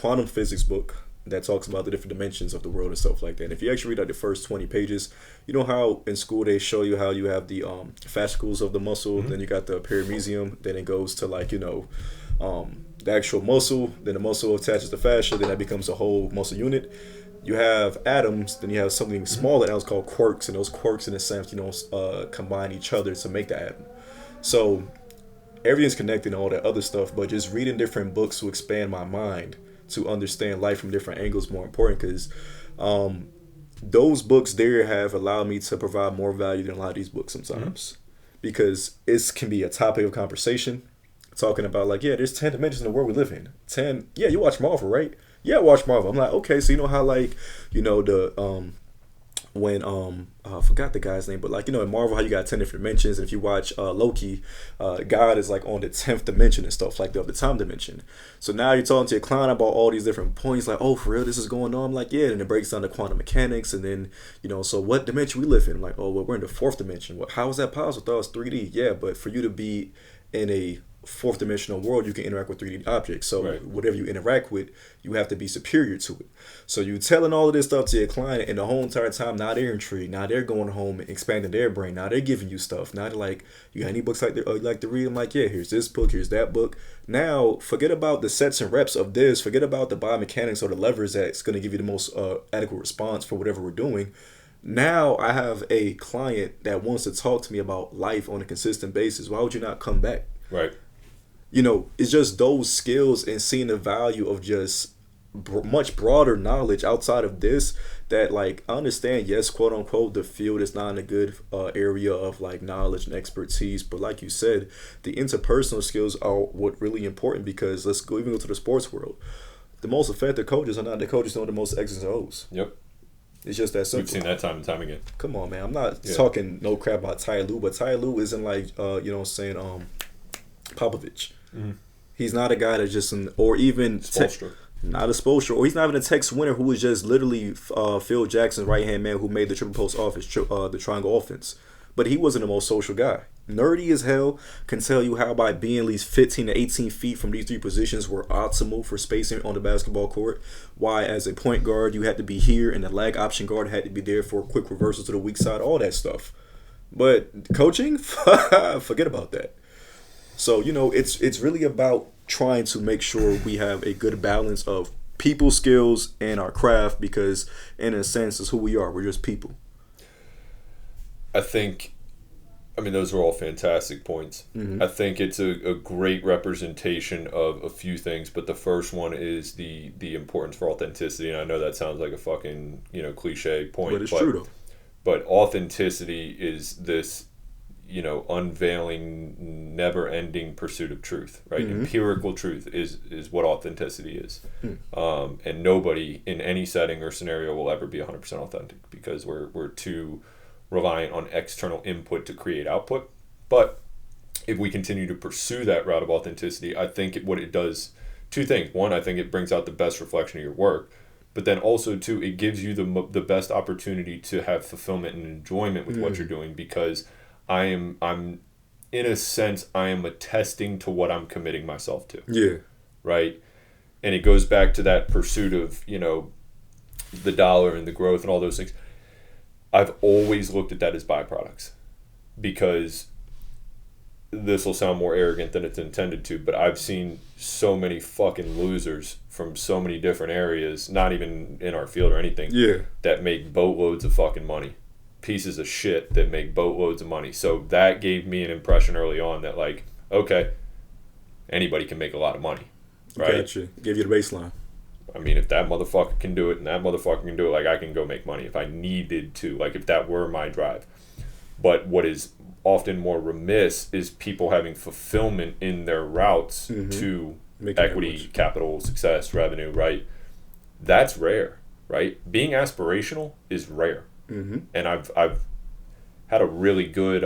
quantum physics book that talks about the different dimensions of the world and stuff like that. And if you actually read like the first 20 pages, you know how in school they show you how you have the fascicles of the muscle, then you got the perimysium, then it goes to like, the actual muscle, then the muscle attaches to fascia, then that becomes a whole muscle unit. You have atoms, then you have something smaller that was called quarks, and those quarks in a sense, combine each other to make the atom. So everything's connected and all that other stuff, but just reading different books to expand my mind to understand life from different angles more important, because those books there have allowed me to provide more value than a lot of these books sometimes, because it can be a topic of conversation talking about like, yeah, there's 10 dimensions in the world we live in. 10, yeah, you watch Marvel, right? Yeah, I watch Marvel. I'm like, okay, so you know how like, the when I forgot the guy's name, but like, in Marvel, how you got 10 different dimensions, and if you watch Loki, God is like on the 10th dimension and stuff like the time dimension. So now you're talking to your client about all these different points, like, oh, for real, this is going on. I'm like, yeah, and it breaks down the quantum mechanics, and then so what dimension we live in? I'm like, oh, well, we're in the 4th dimension. Well, how is that possible? I thought it was 3D. Yeah, but for you to be in a 4th dimensional world, you can interact with 3D objects. So Right. whatever you interact with, you have to be superior to it. So you telling all of this stuff to your client, and the whole entire time, now they're intrigued. Now they're going home and expanding their brain. Now they're giving you stuff. Now they're like, you got any books like that you like to read? I'm like, yeah, here's this book, here's that book. Now forget about the sets and reps of this. Forget about the biomechanics or the levers that's going to give you the most adequate response for whatever we're doing. Now I have a client that wants to talk to me about life on a consistent basis. Why would you not come back? Right. It's just those skills and seeing the value of just much broader knowledge outside of this, that like I understand, yes, quote unquote, the field is not in a good area of like knowledge and expertise, but like you said, the interpersonal skills are what really important, because let's go to the sports world. The most effective coaches are not the coaches who know the most X's and O's. Yep. It's just that simple. We've seen that time and time again. Come on, man. I'm not talking no crap about Ty Lue, but Ty Lue isn't like Popovich. Mm-hmm. He's not a guy that just or even not a Spoelstra, or he's not even a Tex Winter, who was just literally Phil Jackson's right hand man who made the triple post offense, the triangle offense. But he wasn't the most social guy. Nerdy as hell, can tell you how by being at least 15 to 18 feet from these three positions were optimal for spacing on the basketball court. Why, as a point guard, you had to be here, and the lag option guard had to be there for a quick reversal to the weak side, all that stuff. But coaching, forget about that. So, it's really about trying to make sure we have a good balance of people skills and our craft, because in a sense, it's who we are. We're just people. Those are all fantastic points. Mm-hmm. I think it's a great representation of a few things, but the first one is the importance for authenticity. And I know that sounds like a fucking, cliche point. But it's true, though. But authenticity is this, unveiling, never-ending pursuit of truth, right? Mm-hmm. Empirical truth is what authenticity is. Mm. And nobody in any setting or scenario will ever be 100% authentic, because we're too reliant on external input to create output. But if we continue to pursue that route of authenticity, I think what it does, two things. One, I think it brings out the best reflection of your work. But then also, two, it gives you the best opportunity to have fulfillment and enjoyment with what you're doing, because I'm in a sense, I am attesting to what I'm committing myself to. Yeah. Right? And it goes back to that pursuit of, the dollar and the growth and all those things. I've always looked at that as byproducts, because this will sound more arrogant than it's intended to, but I've seen so many fucking losers from so many different areas, not even in our field or anything, that make boatloads of fucking money. Pieces of shit that make boatloads of money. So that gave me an impression early on that, like, okay, anybody can make a lot of money, right? Gotcha. Give you the baseline. If that motherfucker can do it and that motherfucker can do it, like, I can go make money if I needed to, like, if that were my drive. But what is often more remiss is people having fulfillment in their routes to equity, capital, success, revenue, right? That's rare, right? Being aspirational is rare. And I've had a really good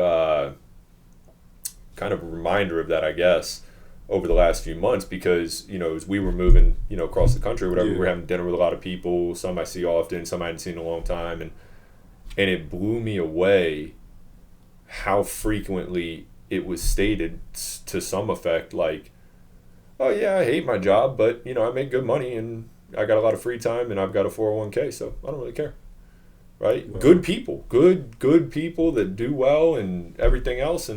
kind of reminder of that, I guess, over the last few months, because, as we were moving, across the country or whatever, we were having dinner with a lot of people, some I see often, some I hadn't seen in a long time, and it blew me away how frequently it was stated to some effect, like, oh yeah, I hate my job, but I make good money and I got a lot of free time and I've got a 401k, so I don't really care. Right? Wow. Good people, good people that do well and everything else,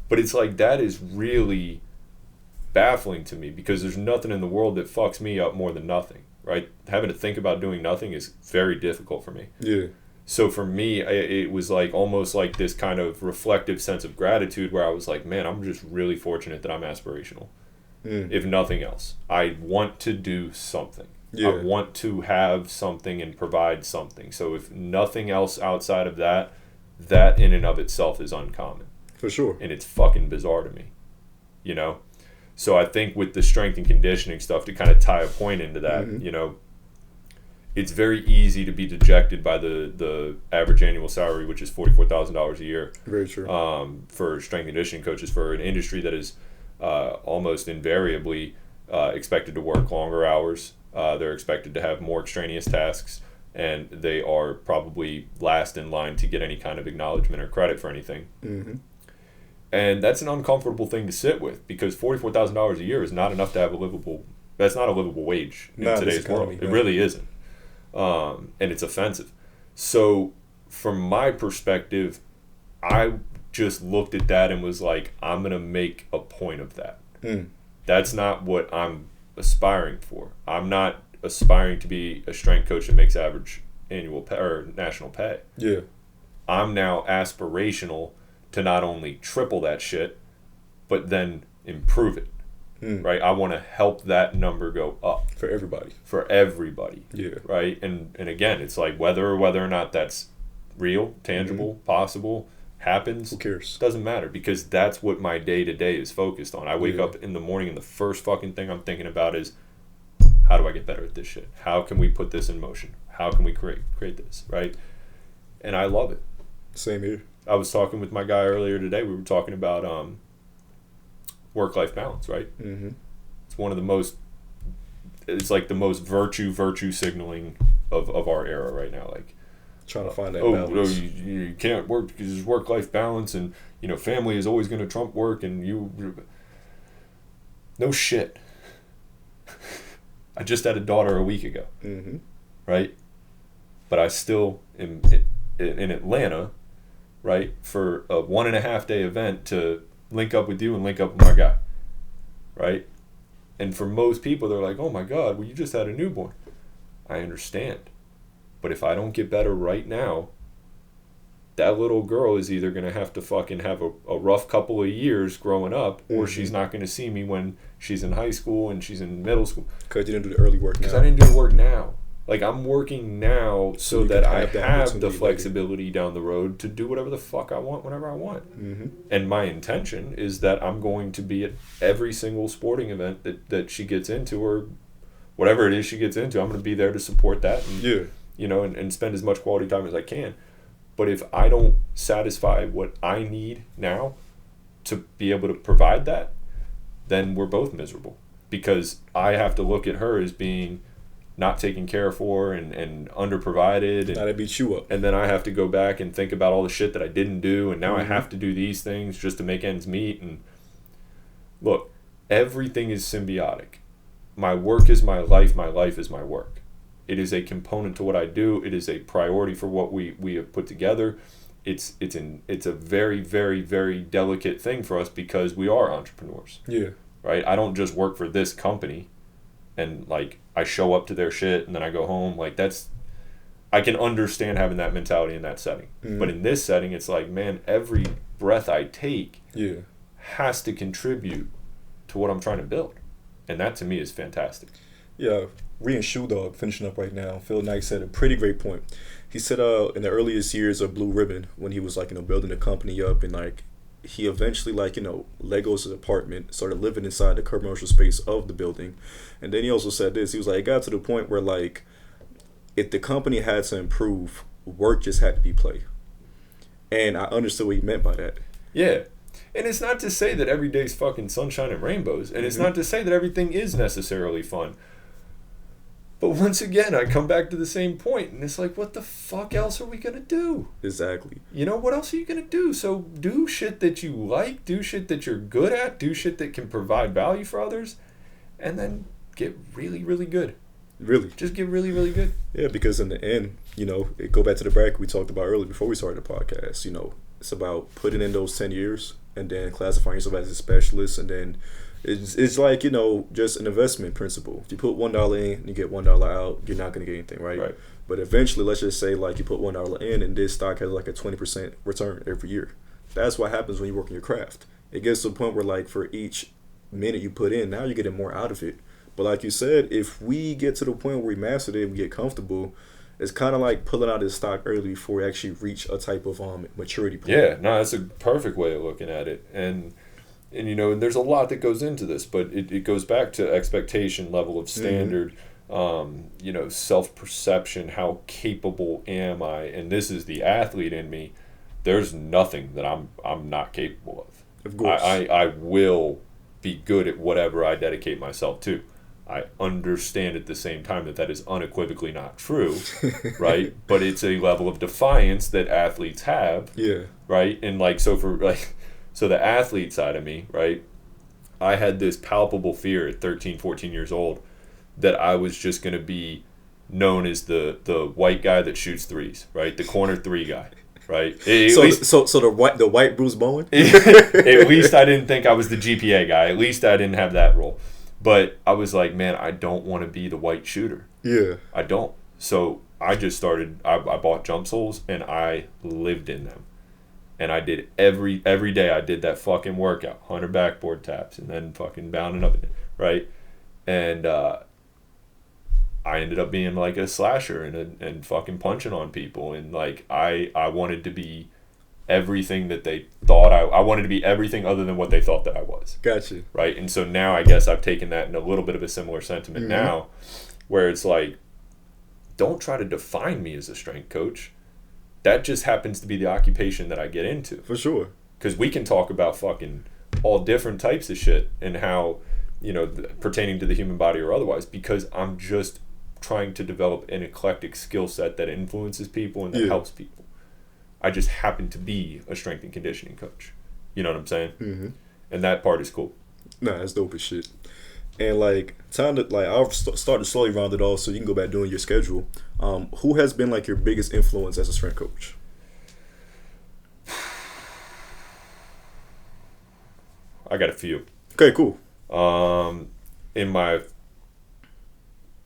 but it's like that is really baffling to me because there's nothing in the world that fucks me up more than nothing. Right? Having to think about doing nothing is very difficult for me. Yeah. So for me, it was like almost like this kind of reflective sense of gratitude where I was like, man, I'm just really fortunate that I'm aspirational. If nothing else, I want to do something. Yeah. I want to have something and provide something. So if nothing else outside of that, that in and of itself is uncommon. For sure. And it's fucking bizarre to me. So I think with the strength and conditioning stuff, to kind of tie a point into that, it's very easy to be dejected by the average annual salary, which is $44,000 a year. Very true. For strength and conditioning coaches, for an industry that is almost invariably expected to work longer hours. They're expected to have more extraneous tasks, and they are probably last in line to get any kind of acknowledgement or credit for anything. Mm-hmm. And that's an uncomfortable thing to sit with because $44,000 a year is not enough to have that's not a livable wage in today's world. It really isn't. And it's offensive. So from my perspective, I just looked at that and was like, I'm going to make a point of that. That's not what I'm aspiring for. I'm not aspiring to be a strength coach that makes average annual pay or national pay. Yeah. I'm now aspirational to not only triple that shit, but then improve it. Right? I want to help that number go up. For everybody. Yeah. Right? And again, it's like whether or not that's real, tangible, possible, happens. Who cares? Doesn't matter because that's what my day-to-day is focused on. I wake up in the morning and the first fucking thing I'm thinking about is how do I get better at this shit? How can we put this in motion? How can we create this, right? And I love it. Same here. I was talking with my guy earlier today. We were talking about work-life balance, right? Mm-hmm. It's like the most virtue signaling of our era right now. Like trying to find that balance. You can't work because there's work-life balance and family is always going to trump work and no shit. I just had a daughter a week ago, right? But I still am in Atlanta, right, for a 1.5 day event to link up with you and link up with my guy, right? And for most people, they're like, oh my God, well, you just had a newborn. I understand. But if I don't get better right now, that little girl is either going to have to fucking have a rough couple of years growing up, or she's not going to see me when she's in high school and she's in middle school. Because you didn't do the early work now. Because I didn't do the work now. Like, I'm working now so that I have the flexibility down the road to do whatever the fuck I want whenever I want. And my intention is that I'm going to be at every single sporting event that she gets into, or whatever it is she gets into. I'm going to be there to support that and, and spend as much quality time as I can. But if I don't satisfy what I need now to be able to provide that, then we're both miserable. Because I have to look at her as being not taken care for and underprovided. And now that beats you up. And then I have to go back and think about all the shit that I didn't do, and now I have to do these things just to make ends meet. And look, everything is symbiotic. My work is my life is my work. It is a component to what I do. It is a priority for what we have put together. It's a very, very, very delicate thing for us because we are entrepreneurs. Yeah. Right? I don't just work for this company and like I show up to their shit and then I go home. Like I can understand having that mentality in that setting. But in this setting, it's like, man, every breath I take has to contribute to what I'm trying to build. And that to me is fantastic. Yeah. Rhea and Shoe Dog finishing up right now. Phil Knight said a pretty great point. He said in the earliest years of Blue Ribbon, when he was building the company up, and he eventually let go of his apartment, started living inside the commercial space of the building. And then he also said this, he was like, it got to the point where if the company had to improve, work just had to be play. And I understood what he meant by that. Yeah. And it's not to say that every day's fucking sunshine and rainbows, and it's not to say that everything is necessarily fun. But once again, I come back to the same point, and it's like, what the fuck else are we gonna do? Exactly. You know, what else are you gonna do? So do shit that you like, do shit that you're good at, do shit that can provide value for others, and then get really, really good. Really. Just get really, really good. Yeah, because in the end, it go back to the bracket we talked about earlier before we started the podcast. It's about putting in those 10 years and then classifying yourself as a specialist, and then it's like, just an investment principle. If you put $1 in and you get $1 out, you're not going to get anything, right? Right. But eventually, let's just say like you put $1 in and this stock has like a 20% return every year. That's what happens when you work in your craft. It gets to a point where like for each minute you put in, now you're getting more out of it. But like you said, if we get to the point where we mastered it and we get comfortable, it's kind of like pulling out this stock early before we actually reach a type of maturity point. Yeah, no, that's a perfect way of looking at it. And there's a lot that goes into this, but it goes back to expectation, level of standard, self-perception, how capable am I? And this is the athlete in me. There's nothing that I'm not capable of. Of course. I will be good at whatever I dedicate myself to. I understand at the same time that is unequivocally not true, right? But it's a level of defiance that athletes have, yeah, right? And so the athlete side of me, right? I had this palpable fear at 13, 14 years old that I was just going to be known as the white guy that shoots threes, right? The corner three guy, right? So the white Bruce Bowen. At least I didn't think I was the GPA guy. At least I didn't have that role. But I was like, man, I don't want to be the white shooter. Yeah. I don't. So I just started, I bought jump soles and I lived in them. And I did every day I did that fucking workout, 100 backboard taps and then fucking bounding up, right? And I ended up being like a slasher and fucking punching on people. And like, I wanted to be everything that they thought I wanted to be everything other than what they thought that I was. Gotcha. Right? And so now I guess I've taken that in a little bit of a similar sentiment now, where it's like, don't try to define me as a strength coach. That just happens to be the occupation that I get into. For sure. Because we can talk about fucking all different types of shit and how, pertaining to the human body or otherwise, because I'm just trying to develop an eclectic skill set that influences people and that helps people. I just happen to be a strength and conditioning coach. You know what I'm saying? Mm-hmm. And that part is cool. Nah, that's dope as shit. And time to I'll start to slowly round it off so you can go back doing your schedule. Who has been like your biggest influence as a strength coach? I got a few. Okay, cool. In my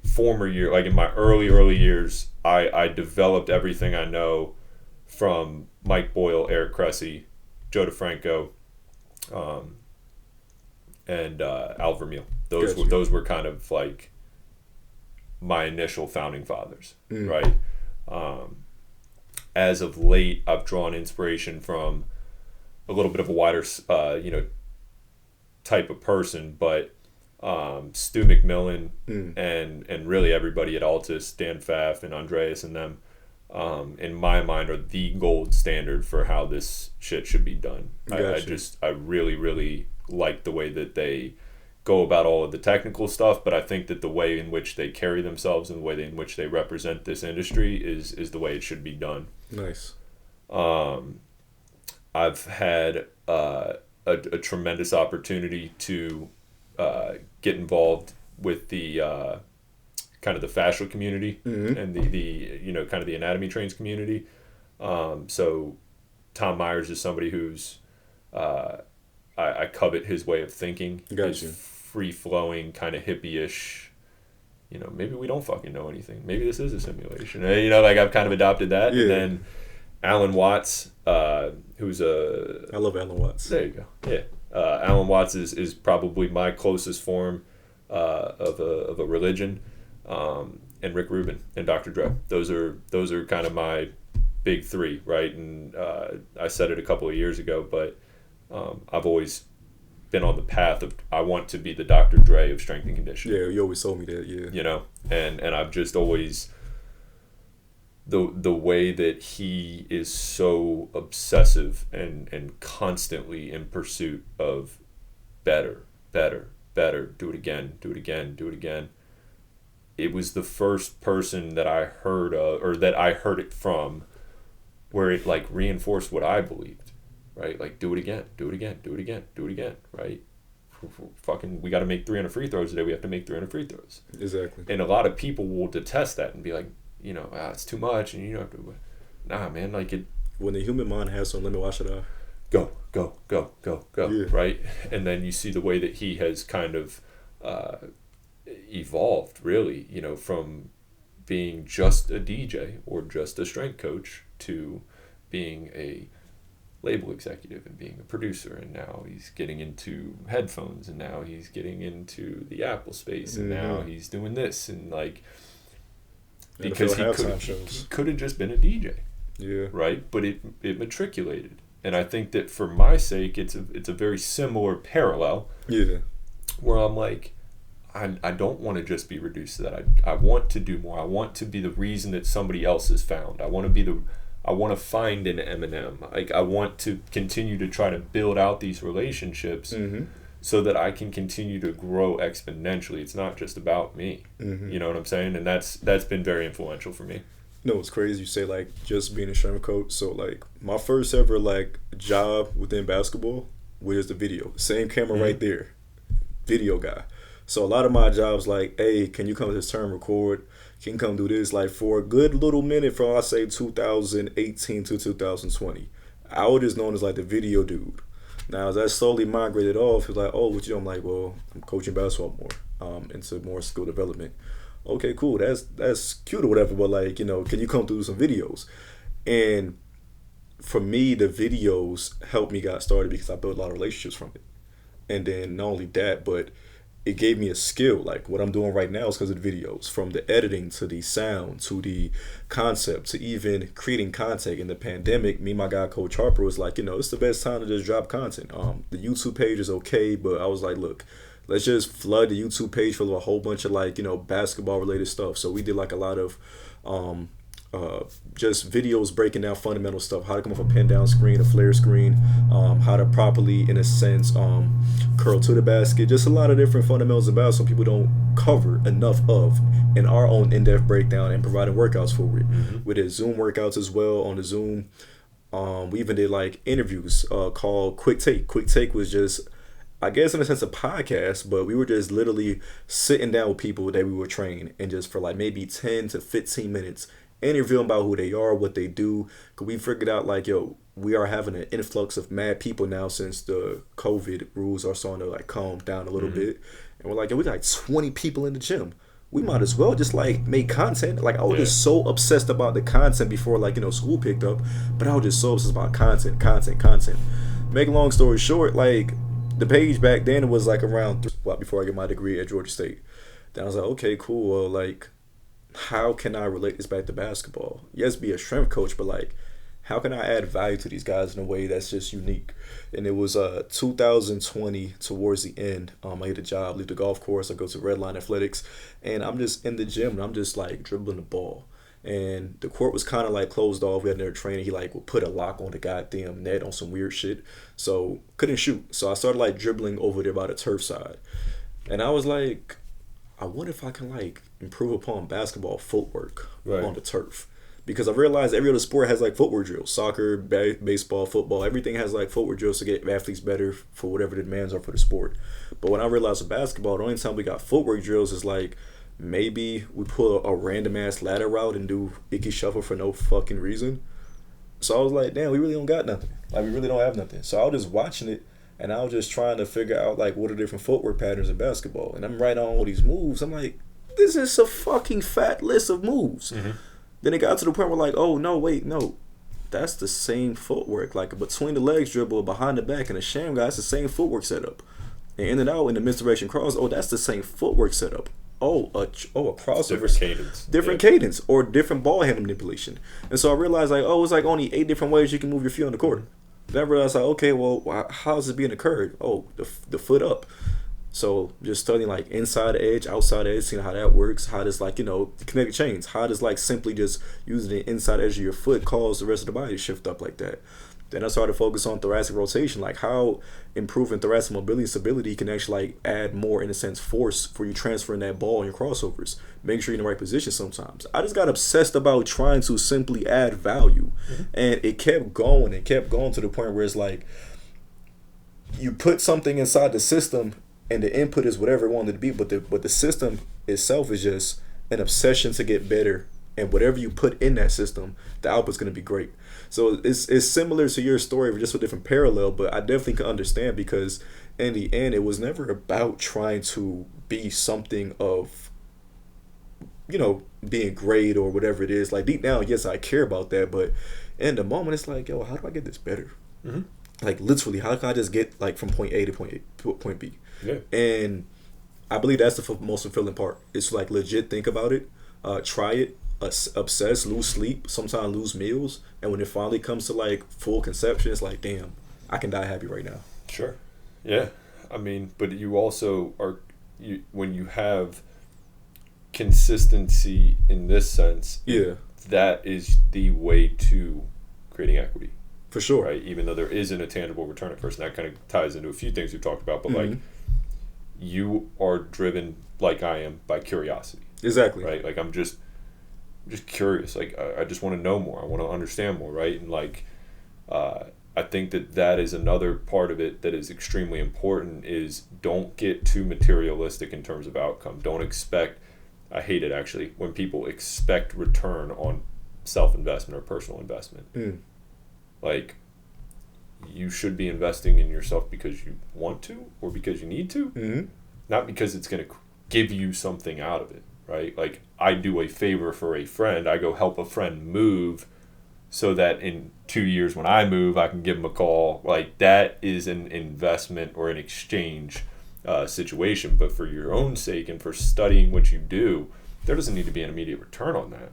former year, like in my early years, I developed everything I know from Mike Boyle, Eric Cressy, Joe DeFranco, and Al Vermeil. Those were kind of like my initial founding fathers, right? As of late, I've drawn inspiration from a little bit of a wider, type of person, but Stu McMillan and really everybody at Altus, Dan Pfaff and Andreas and them, in my mind, are the gold standard for how this shit should be done. Gotcha. I really, really like the way that they go about all of the technical stuff, but I think that the way in which they carry themselves and the way in which they represent this industry is the way it should be done. Nice. I've had a tremendous opportunity to get involved with the kind of the fascial community and the kind of the anatomy trains community. So Tom Myers is somebody who's I covet his way of thinking. Gotcha. His free-flowing, kind of hippie-ish, maybe we don't fucking know anything. Maybe this is a simulation. I've kind of adopted that. Yeah. And then Alan Watts, who's I love Alan Watts. There you go. Yeah. Alan Watts is probably my closest form of a religion. And Rick Rubin and Dr. Dre. Those are kind of my big three, right? And I said it a couple of years ago, but I've always been on the path of I want to be the Dr. Dre of strength and conditioning. Yeah, you always told me that. Yeah. And I've just always the way that he is so obsessive and constantly in pursuit of better, do it again. it was the first person that I heard of, or that I heard it from, where it like reinforced what I believed, right? Like, do it again, do it again, do it again, do it again, right? Fucking, we got to make 300 free throws today. We have to make 300 free throws. Exactly. And a lot of people will detest that and be like, it's too much, and you don't have to. Nah, man, like it. When the human mind has some limit, why should I? Go, go, go, go, go. Yeah. Right, and then you see the way that he has kind of evolved, really, from being just a DJ or just a strength coach to being a label executive and being a producer, and now he's getting into headphones, and now he's getting into the Apple space, and now he's doing this, and like, because he could have just been a DJ, right? But it matriculated, and I think that for my sake, it's a very similar parallel, where I'm like, I don't want to just be reduced to that. I want to do more. I want to be the reason that somebody else is found. I want to find an Eminem. Like, I want to continue to try to build out these relationships so that I can continue to grow exponentially. It's not just about me. You know what I'm saying? And that's been very influential for me. No, it's crazy you say like just being a strength coach. So like my first ever like job within basketball was the video. Same camera right there. Video guy. So a lot of my jobs like, hey, can you come to this term record? Can you come do this? Like for a good little minute from I say 2018 to 2020, I was just known as like the video dude. Now as I slowly migrated off, it was like, oh, what you do? I'm like, well, I'm coaching basketball more, into more skill development. Okay, cool. That's cute or whatever, but like, can you come do some videos? And for me, the videos helped me get started because I built a lot of relationships from it. And then not only that, but it gave me a skill. Like what I'm doing right now is because of the videos, from the editing to the sound to the concept to even creating content. In the pandemic, me and my guy Coach Harper was like, it's the best time to just drop content. The YouTube page is okay, but I was like, look, let's just flood the YouTube page full of a whole bunch of like, basketball related stuff. So we did like a lot of just videos breaking down fundamental stuff, how to come off a pin down screen, a flare screen, how to properly, in a sense, curl to the basket, just a lot of different fundamentals about some people don't cover enough of in our own in-depth breakdown and providing workouts for it. We did Zoom workouts as well on the Zoom. We even did like interviews called Quick Take. Quick Take was just, I guess in a sense, a podcast, but we were just literally sitting down with people that we were training and just for like maybe 10 to 15 minutes interviewing about who they are, what they do. Cause we figured out like, we are having an influx of mad people now since the COVID rules are starting to like calm down a little bit. And we're like, we got like 20 people in the gym. We might as well just like make content. Like I was just so obsessed about the content before like, school picked up, but I was just so obsessed about content. Make a long story short, like the page back then was like around before I get my degree at Georgia State. Then I was like, okay, cool. Well, like, how can I relate this back to basketball? Yes, be a strength coach, but like, how can I add value to these guys in a way that's just unique? And it was 2020 towards the end. I get a job, leave the golf course, I go to Redline Athletics, and I'm just in the gym and I'm just like dribbling the ball. And the court was kind of like closed off. We had another trainer. He like would put a lock on the goddamn net on some weird shit. So couldn't shoot. So I started like dribbling over there by the turf side. And I was like, I wonder if I can like improve upon basketball footwork on the turf. Because I realized every other sport has like footwork drills. Soccer, baseball, football, everything has like footwork drills to get athletes better for whatever the demands are for the sport. But when I realized with basketball, the only time we got footwork drills is like maybe we pull a random ass ladder route and do icky shuffle for no fucking reason. So I was like, damn, we really don't got nothing. Like we really don't have nothing. So I was just watching it and I was just trying to figure out like what are different footwork patterns in basketball. And I'm writing on all these moves. I'm like, this is a fucking fat list of moves. Then it got to the point where like, oh no, wait, no. That's the same footwork. Like a between the legs dribble, behind the back, and a sham guy, it's the same footwork setup. And in and out in the misdirection cross, oh, that's the same footwork setup. A crossover, different cadence or different ball handle manipulation. And so I realized like, oh, it's like only 8 different ways you can move your feet on the court. Then I realized like, okay, well, how's it being occurred? Oh, the foot up. So just studying like inside edge, outside edge, seeing how that works. How does like connected chains? How does like simply just using the inside edge of your foot cause the rest of the body to shift up like that? Then I started to focus on thoracic rotation, like how improving thoracic mobility and stability can actually like add more, in a sense, force for you transferring that ball in your crossovers. Make sure you're in the right position sometimes. I just got obsessed about trying to simply add value. And it kept going and kept going to the point where it's like you put something inside the system and the input is whatever it wanted to be, but the system itself is just an obsession to get better. And whatever you put in that system, the output's going to be great. So it's similar to your story, just a different parallel, but I definitely can understand because in the end, it was never about trying to be something of, being great or whatever it is. Like deep down, yes, I care about that, but in the moment, it's like, yo, how do I get this better? Like literally, how can I just get like from point A to point B? Yeah. And I believe that's the most fulfilling part. It's like legit think about it, try it, obsess, lose sleep, sometimes lose meals, and when it finally comes to like full conception, it's like, damn, I can die happy right now. Sure. Yeah. I mean, but you also when you have consistency in this sense, Yeah, that is the way to creating equity. for sure. Right? Even though there isn't a tangible return at first, and that kind of ties into a few things we've talked about, but like you are driven like I am by curiosity. Exactly. Right? Like I'm just curious. Like I just want to know more. I want to understand more. Right? And like I think that is another part of it that is extremely important. Is don't get too materialistic in terms of outcome. Don't expect. I hate it actually when people expect return on self-investment or personal investment. Like you should be investing in yourself because you want to or because you need to, not because it's going to give you something out of it. Right? Like I do a favor for a friend. I go help a friend move so that in 2 years when I move, I can give them a call. Like that is an investment or an exchange situation. But for your own sake and for studying what you do, there doesn't need to be an immediate return on that.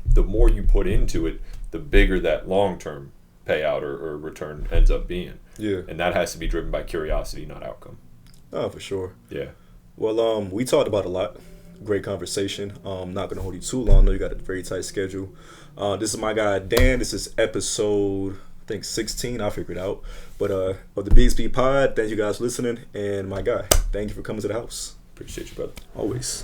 The more you put into it, the bigger that long-term payout or return ends up being. Yeah. And that has to be driven by curiosity, not outcome. Oh, for sure. Yeah. Well, we talked about a lot. Great conversation. Not gonna hold you too long. I know you got a very tight schedule. This is my guy Dan. This is episode I think 16. I'll figure it out. But of the BXP Pod. Thank you guys for listening. And my guy, thank you for coming to the house. Appreciate you, brother. Always.